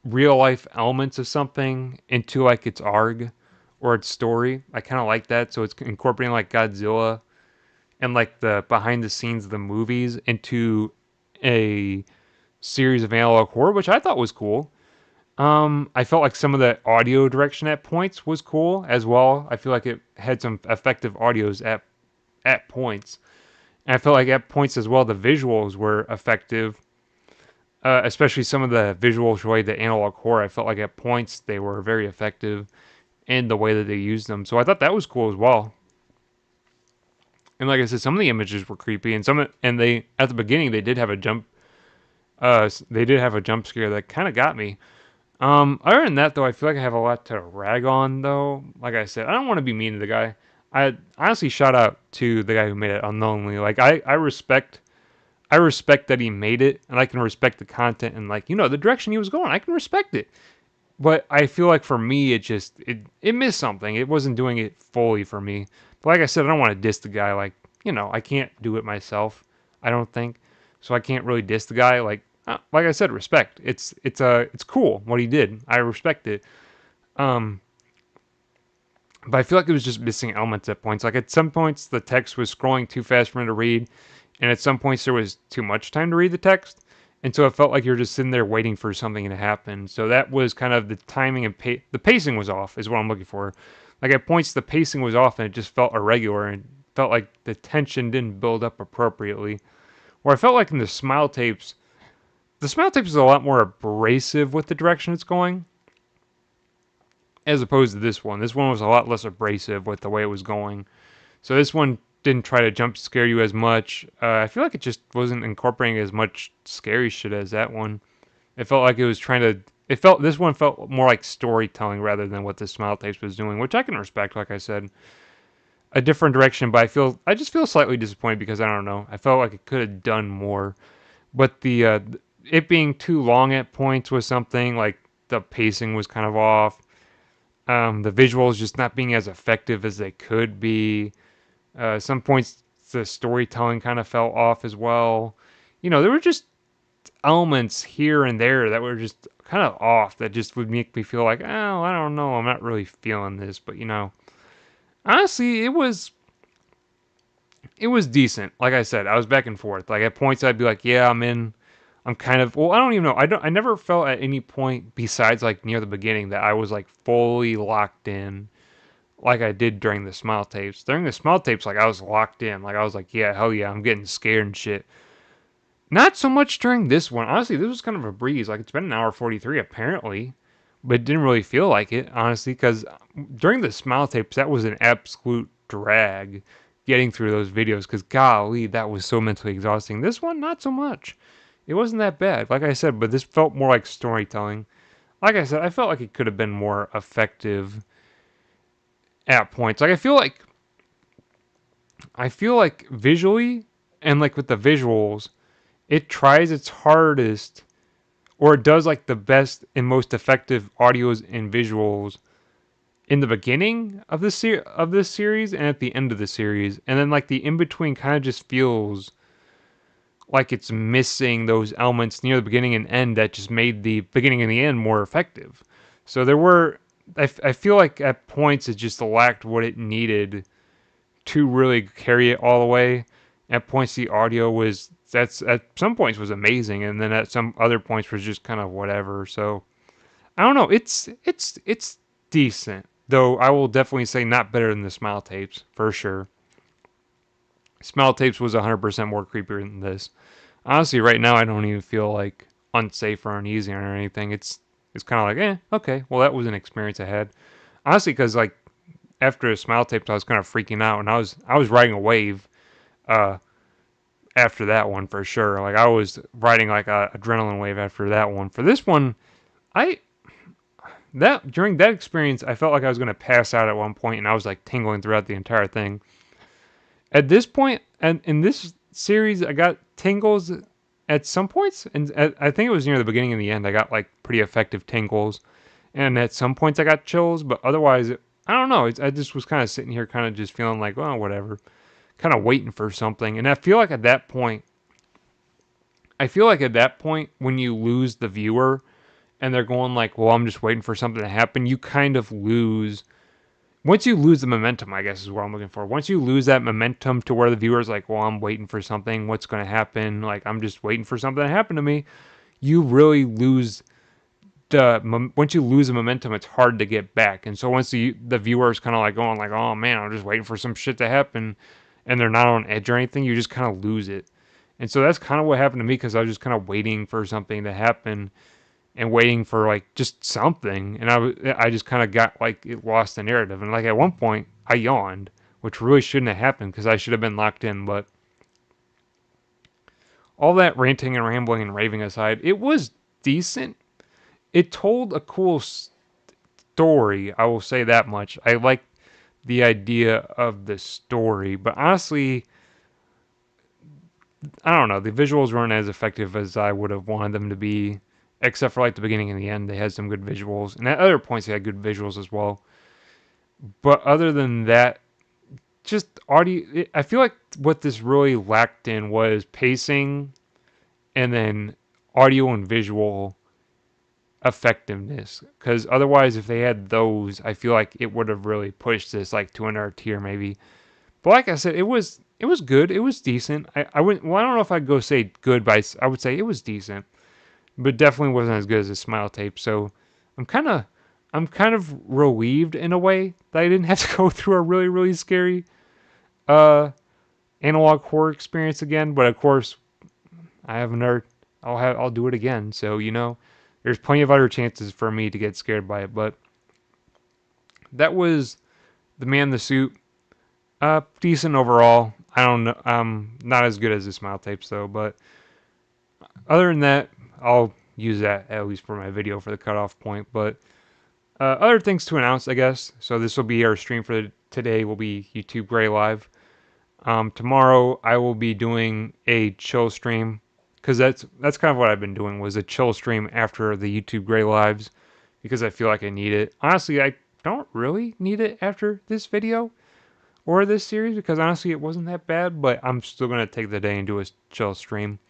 real life elements of something into like its arg or its story. I kind of like that. So it's incorporating like Godzilla and like the behind the scenes of the movies into a series of analog horror, which I thought was cool. I felt like some of the audio direction at points was cool as well. I feel like it had some effective audios at points. And I felt like at points as well, the visuals were effective, especially some of the visuals related to analog horror. I felt like at points they were very effective in the way that they used them. So I thought that was cool as well. And like I said, some of the images were creepy, and they at the beginning they did have a jump scare that kind of got me. Other than that, though, I feel like I have a lot to rag on, though. Like I said, I don't want to be mean to the guy. I honestly shout out to the guy who made it unknowingly. Like I respect that he made it, and I can respect the content and like the direction he was going. I can respect it, but I feel like for me, it missed something. It wasn't doing it fully for me. But like I said, I don't want to diss the guy. Like I can't do it myself. I don't think so. I can't really diss the guy. Like I said, respect. It's cool what he did. I respect it. Um, but I feel like it was just missing elements at points. Like at some points, the text was scrolling too fast for me to read, and at some points there was too much time to read the text, and so it felt like you're just sitting there waiting for something to happen. So that was kind of the timing and the pacing was off, is what I'm looking for. Like at points, the pacing was off, and it just felt irregular, and felt like the tension didn't build up appropriately. Where I felt like in the smile tapes is a lot more abrasive with the direction it's going as opposed to this one. This one was a lot less abrasive with the way it was going. So this one didn't try to jump scare you as much. I feel like it just wasn't incorporating as much scary shit as that one. It felt like it was trying to. This one felt more like storytelling rather than what the Smile Tapes was doing, which I can respect. Like I said, a different direction, but I just feel slightly disappointed because I don't know. I felt like it could have done more, but the it being too long at points was something. Like the pacing was kind of off. The visuals just not being as effective as they could be. Some points the storytelling kind of fell off as well. There were just elements here and there that were just kind of off that just would make me feel like, oh, I don't know, I'm not really feeling this. But honestly, it was decent. Like I said, I was back and forth. Like at points, I'd be like, yeah, I'm in. I'm kind of well. I don't even know. I never felt at any point besides like near the beginning that I was like fully locked in like I did during the smile tapes. During the smile tapes, like I was locked in. Like I was like, yeah, hell yeah, I'm getting scared and shit. Not so much during this one. Honestly, this was kind of a breeze. Like it's been an hour 43 apparently, but it didn't really feel like it, honestly, because during the smile tapes, that was an absolute drag getting through those videos because golly, that was so mentally exhausting. This one, not so much. It wasn't that bad, like I said, but this felt more like storytelling. Like I said, I felt like it could have been more effective at points. Like I feel like visually and like with the visuals, it tries its hardest or it does like the best and most effective audios and visuals in the beginning of this series and at the end of the series, and then like the in between kind of just feels like it's missing those elements near the beginning and end that just made the beginning and the end more effective. So there were I feel like at points it just lacked what it needed to really carry it all the way. At points the audio was that's at some points was amazing, and then at some other points was just kind of whatever. So I don't know. It's decent, though. I will definitely say not better than the Smile Tapes for sure. Smile Tapes was 100% more creepier than this. Honestly, right now I don't even feel like unsafe or uneasy or anything. It's kind of like okay, well that was an experience I had. Honestly, because like after the Smile Tapes, I was kind of freaking out, and I was riding a wave. Uh, after that one for sure. Like I was riding like a adrenaline wave after that one. For this one, I that during that experience, I felt like I was gonna pass out at one point, and I was like tingling throughout the entire thing. At this point, and in this series, I got tingles at some points, and I think it was near the beginning and the end. I got like pretty effective tingles, and at some points I got chills, but otherwise, I don't know. I just was kind of sitting here, kind of just feeling like, well, whatever, kind of waiting for something. And I feel like at that point, when you lose the viewer and they're going like, well, I'm just waiting for something to happen, you kind of lose. Once you lose the momentum, I guess is what I'm looking for. Once you lose that momentum to where the viewer's like, well, I'm waiting for something. What's going to happen? Like, I'm just waiting for something to happen to me. You really lose once you lose the momentum, it's hard to get back. And so once the viewer is kind of like going like, oh man, I'm just waiting for some shit to happen, and they're not on edge or anything, you just kind of lose it. And so that's kind of what happened to me because I was just kind of waiting for something to happen and waiting for like just something, and I just kind of got like it lost the narrative. And like at one point I yawned, which really shouldn't have happened because I should have been locked in. But all that ranting and rambling and raving aside, it was decent. it told a cool story. I will say that much. I like the idea of the story, but honestly, I don't know. The visuals weren't as effective as I would have wanted them to be, except for like the beginning and the end. They had some good visuals, and at other points they had good visuals as well. But other than that, just audio. I feel like what this really lacked in was pacing, and then audio and visual effectiveness. Because otherwise, if they had those, I feel like it would have really pushed this like to another tier maybe. But like I said, it was good. It was decent. I wouldn't. Well, I don't know if I'd go say good, but I would say it was decent, but definitely wasn't as good as the Smile tape. So I'm kind of I'm kind of relieved in a way that I didn't have to go through a really scary uh analog horror experience again. But of course, I have another. I'll do it again. So there's plenty of other chances for me to get scared by it. But that was the Man in the Suit. Decent overall. I don't know. Not as good as the Smile tapes though. But other than that, I'll use that at least for my video for the cutoff point. But other things to announce, I guess. So this will be our stream for today. Will be YouTube Gray Live. Tomorrow I will be doing a chill stream because that's kind of what I've been doing was a chill stream after the YouTube Gray Lives because I feel like I need it. Honestly, I don't really need it after this video or this series because honestly it wasn't that bad, but I'm still gonna take the day and do a chill stream.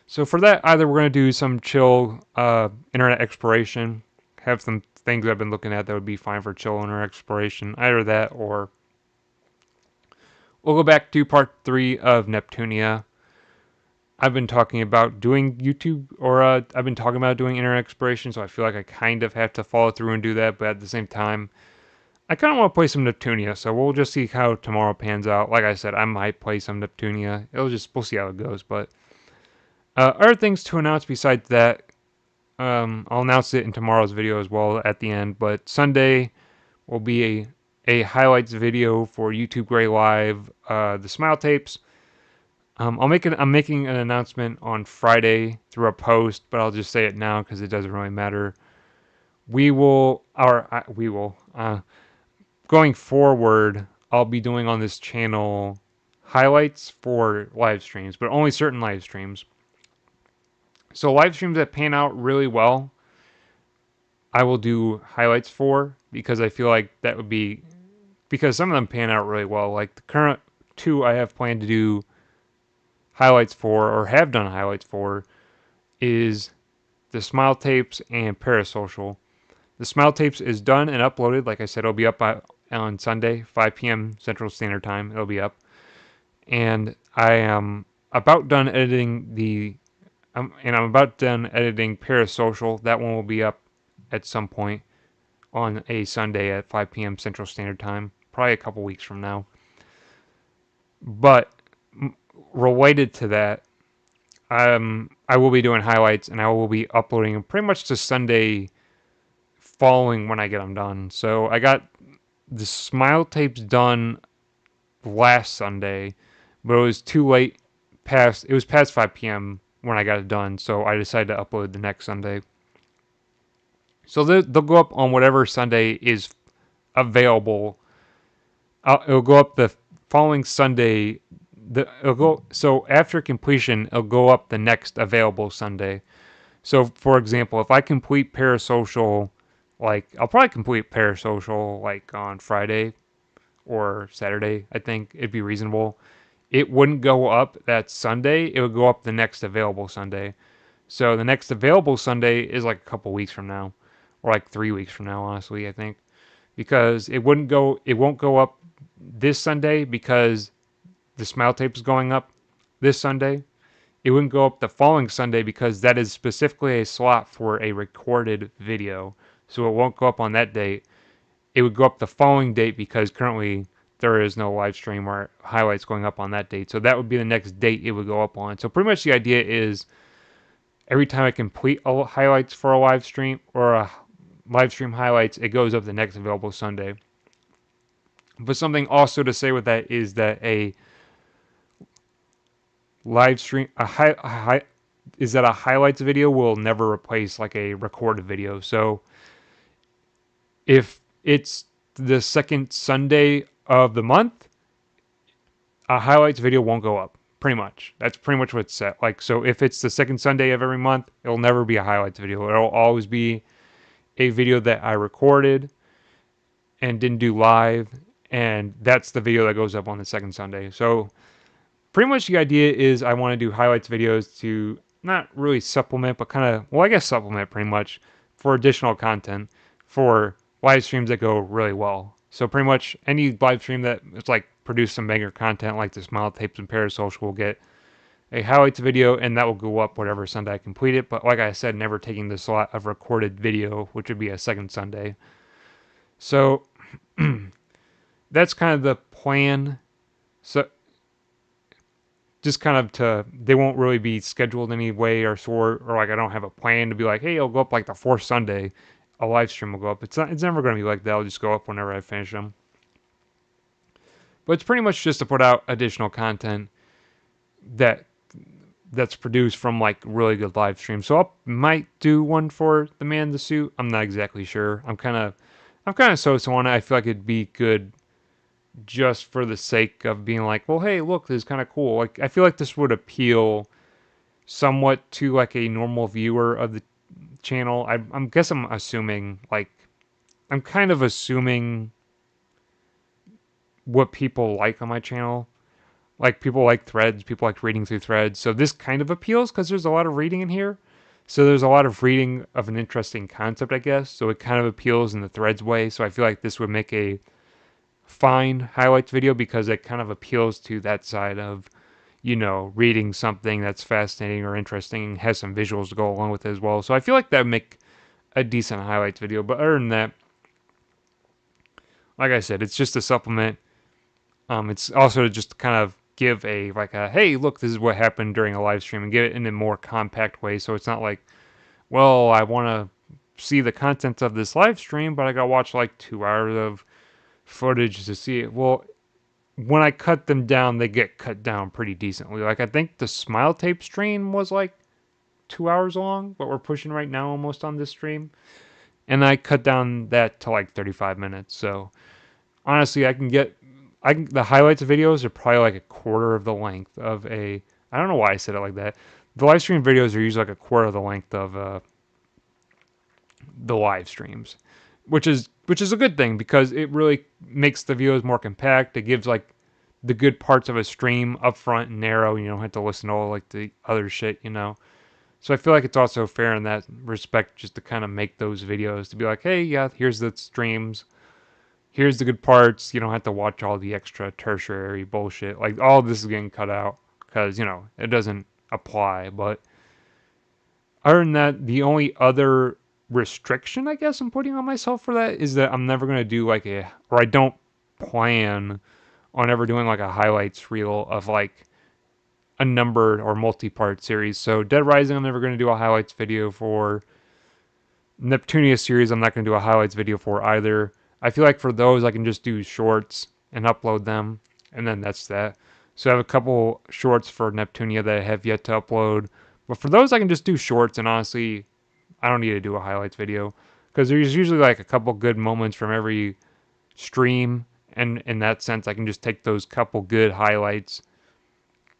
So for that, either we're gonna do some chill internet exploration, have some things I've been looking at that would be fine for chill internet exploration, either that or we'll go back to part 3 of Neptunia. I've been talking about doing YouTube, or I've been talking about doing internet exploration, so I feel like I kind of have to follow through and do that, but at the same time, I kind of want to play some Neptunia, so we'll just see how tomorrow pans out. Like I said, I might play some Neptunia. We'll see how it goes, but other things to announce besides that, I'll announce it in tomorrow's video as well at the end, but Sunday will be a highlights video for YouTube Gray Live, the Smile Tapes. I'm making an announcement on Friday through a post, but I'll just say it now because it doesn't really matter. We will, going forward, I'll be doing on this channel highlights for live streams, but only certain live streams. So live streams that pan out really well, I will do highlights for because I feel like that would be because some of them pan out really well. Like the current two I have planned to do highlights for or have done highlights for is the Smile Tapes and Parasocial. The Smile Tapes is done and uploaded. Like I said, it'll be up on Sunday, 5 p.m. Central Standard Time. It'll be up. And I am about done editing I'm about done editing Parasocial. That one will be up at some point on a Sunday at 5 p.m. Central Standard Time, probably a couple weeks from now. But related to that, I will be doing highlights and I will be uploading them pretty much to Sunday following when I get them done. So I got the Smile tapes done last Sunday, but it was too late. It was past 5 p.m. when I got it done, so I decided to upload the next Sunday. So they'll go up on whatever Sunday is available. It'll go up the following Sunday. It'll go so after completion, it'll go up the next available Sunday. So for example, if I complete Parasocial, like I'll probably complete Parasocial like on Friday or Saturday. I think it'd be reasonable. It wouldn't go up that Sunday. It would go up the next available Sunday. So the next available Sunday is like a couple weeks from now, or like 3 weeks from now, honestly, I think, because it won't go up this Sunday because the Smile Tape is going up this Sunday. It wouldn't go up the following Sunday because that is specifically a slot for a recorded video, so it won't go up on that date. It would go up the following date because currently there is no live stream or highlights going up on that date. So that would be the next date it would go up on. So pretty much the idea is every time I complete highlights for a live stream or a live stream highlights, it goes up the next available Sunday. But something also to say with that is that a live stream, is that a highlights video will never replace like a recorded video. So if it's the second Sunday of the month, a highlights video won't go up. Pretty much. That's pretty much what's set. Like, so if it's the second Sunday of every month, it'll never be a highlights video. It'll always be a video that I recorded and didn't do live, and that's the video that goes up on the second Sunday. So pretty much the idea is I want to do highlights videos to not really supplement, but kind of, well, I guess supplement pretty much for additional content for live streams that go really well. So pretty much any live stream that it's like produce some banger content like the Smile Tapes and Parasocial will get a highlights video, and that will go up whatever Sunday I complete it. But like I said, never taking the slot of recorded video, which would be a second Sunday. So that's kind of the plan. So just kind of to, they won't really be scheduled any way or sort, or like I don't have a plan to be like, hey, it'll go up like the fourth Sunday, a live stream will go up. It's never going to be like that. I'll just go up whenever I finish them. But it's pretty much just to put out additional content that that's produced from like really good live streams. So I might do one for the man in the suit. I'm not exactly sure. I'm kind of so on it. I feel like it'd be good just for the sake of being like, well, hey, look, this is kind of cool. Like I feel like this would appeal somewhat to like a normal viewer of the channel. I'm guess I'm assuming like I'm kind of assuming what people like on my channel. Like people like threads, people like reading through threads. So this kind of appeals because there's a lot of reading in here. So there's a lot of reading of an interesting concept, I guess. So it kind of appeals in the threads way. So I feel like this would make a fine highlights video because it kind of appeals to that side of, reading something that's fascinating or interesting, has some visuals to go along with it as well. So I feel like that would make a decent highlights video. But other than that, like I said, it's just a supplement. It's also just to kind of give a like a hey, look, this is what happened during a live stream and get it in a more compact way. So it's not like, well, I want to see the contents of this live stream, but I got to watch like 2 hours of footage to see it. Well, when I cut them down, they get cut down pretty decently. Like I think the Smile Tape stream was like 2 hours long, but we're pushing right now almost on this stream, and I cut down that to like 35 minutes. So honestly, the highlights videos are probably like a quarter of the length of a. I don't know why I said it like that. The live stream videos are usually like a quarter of the length of the live streams, which is a good thing because it really makes the videos more compact. It gives like the good parts of a stream up front and narrow. You don't have to listen to all like the other shit. So I feel like it's also fair in that respect just to kind of make those videos to be like, hey, yeah, here's the streams. Here's the good parts. You don't have to watch all the extra tertiary bullshit. Like all this is getting cut out because, it doesn't apply. But other than that, the only other restriction I guess I'm putting on myself for that is that I'm never going to do or I don't plan on ever doing like a highlights reel of like a numbered or multi-part series. So Dead Rising, I'm never going to do a highlights video for. Neptunia series, I'm not going to do a highlights video for either. I feel like for those, I can just do shorts and upload them, and then that's that. So I have a couple shorts for Neptunia that I have yet to upload. But for those, I can just do shorts, and honestly, I don't need to do a highlights video. Because there's usually like a couple good moments from every stream, and in that sense, I can just take those couple good highlights,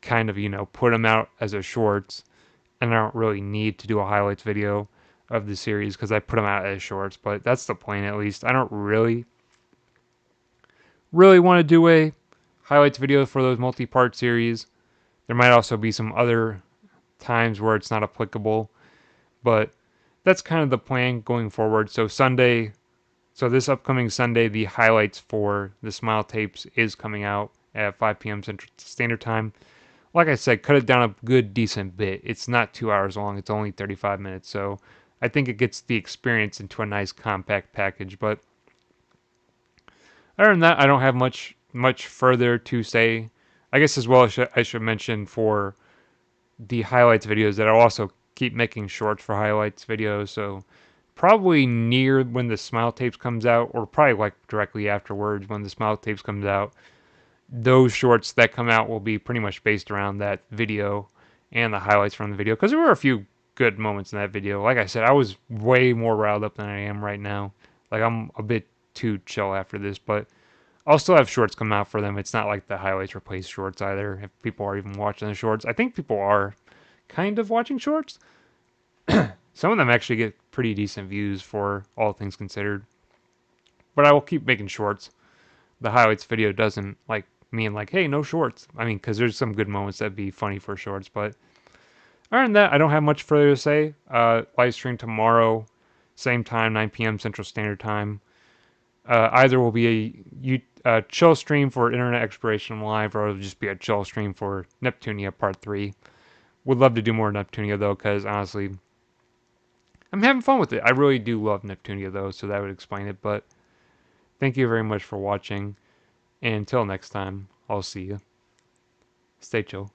kind of, put them out as a shorts, and I don't really need to do a highlights video of the series because I put them out as shorts. But that's the plan, at least. I don't really want to do a highlights video for those multi-part series. There might also be some other times where it's not applicable, but that's kind of the plan going forward. So this upcoming Sunday, the highlights for the Smile Tapes is coming out at 5 p.m. Central Standard Time. Like I said, cut it down a good decent bit. It's not 2 hours long. It's only 35 minutes. So I think it gets the experience into a nice compact package. But other than that, I don't have much further to say. I guess as well I should mention for the highlights videos that I'll also keep making shorts for highlights videos. So probably near when the Smile Tapes comes out, or probably like directly afterwards when the Smile Tapes comes out, those shorts that come out will be pretty much based around that video. and the highlights from the video, because there were a few good moments in that video. Like I said, I was way more riled up than I am right now. Like I'm a bit too chill after this, but I'll still have shorts come out for them. It's not like the highlights replace shorts either. If people are even watching the shorts, I think people are kind of watching shorts. Some of them actually get pretty decent views for all things considered. But I will keep making shorts. The highlights video doesn't like mean like, hey, no shorts. I mean, because there's some good moments that'd be funny for shorts. But other than that, I don't have much further to say. Live stream tomorrow, same time, 9 p.m. Central Standard Time. Either will be a chill stream for Internet Exploration Live, or it'll just be a chill stream for Neptunia Part 3. Would love to do more Neptunia, though, because honestly, I'm having fun with it. I really do love Neptunia, though, so that would explain it. But thank you very much for watching, and until next time, I'll see you. Stay chill.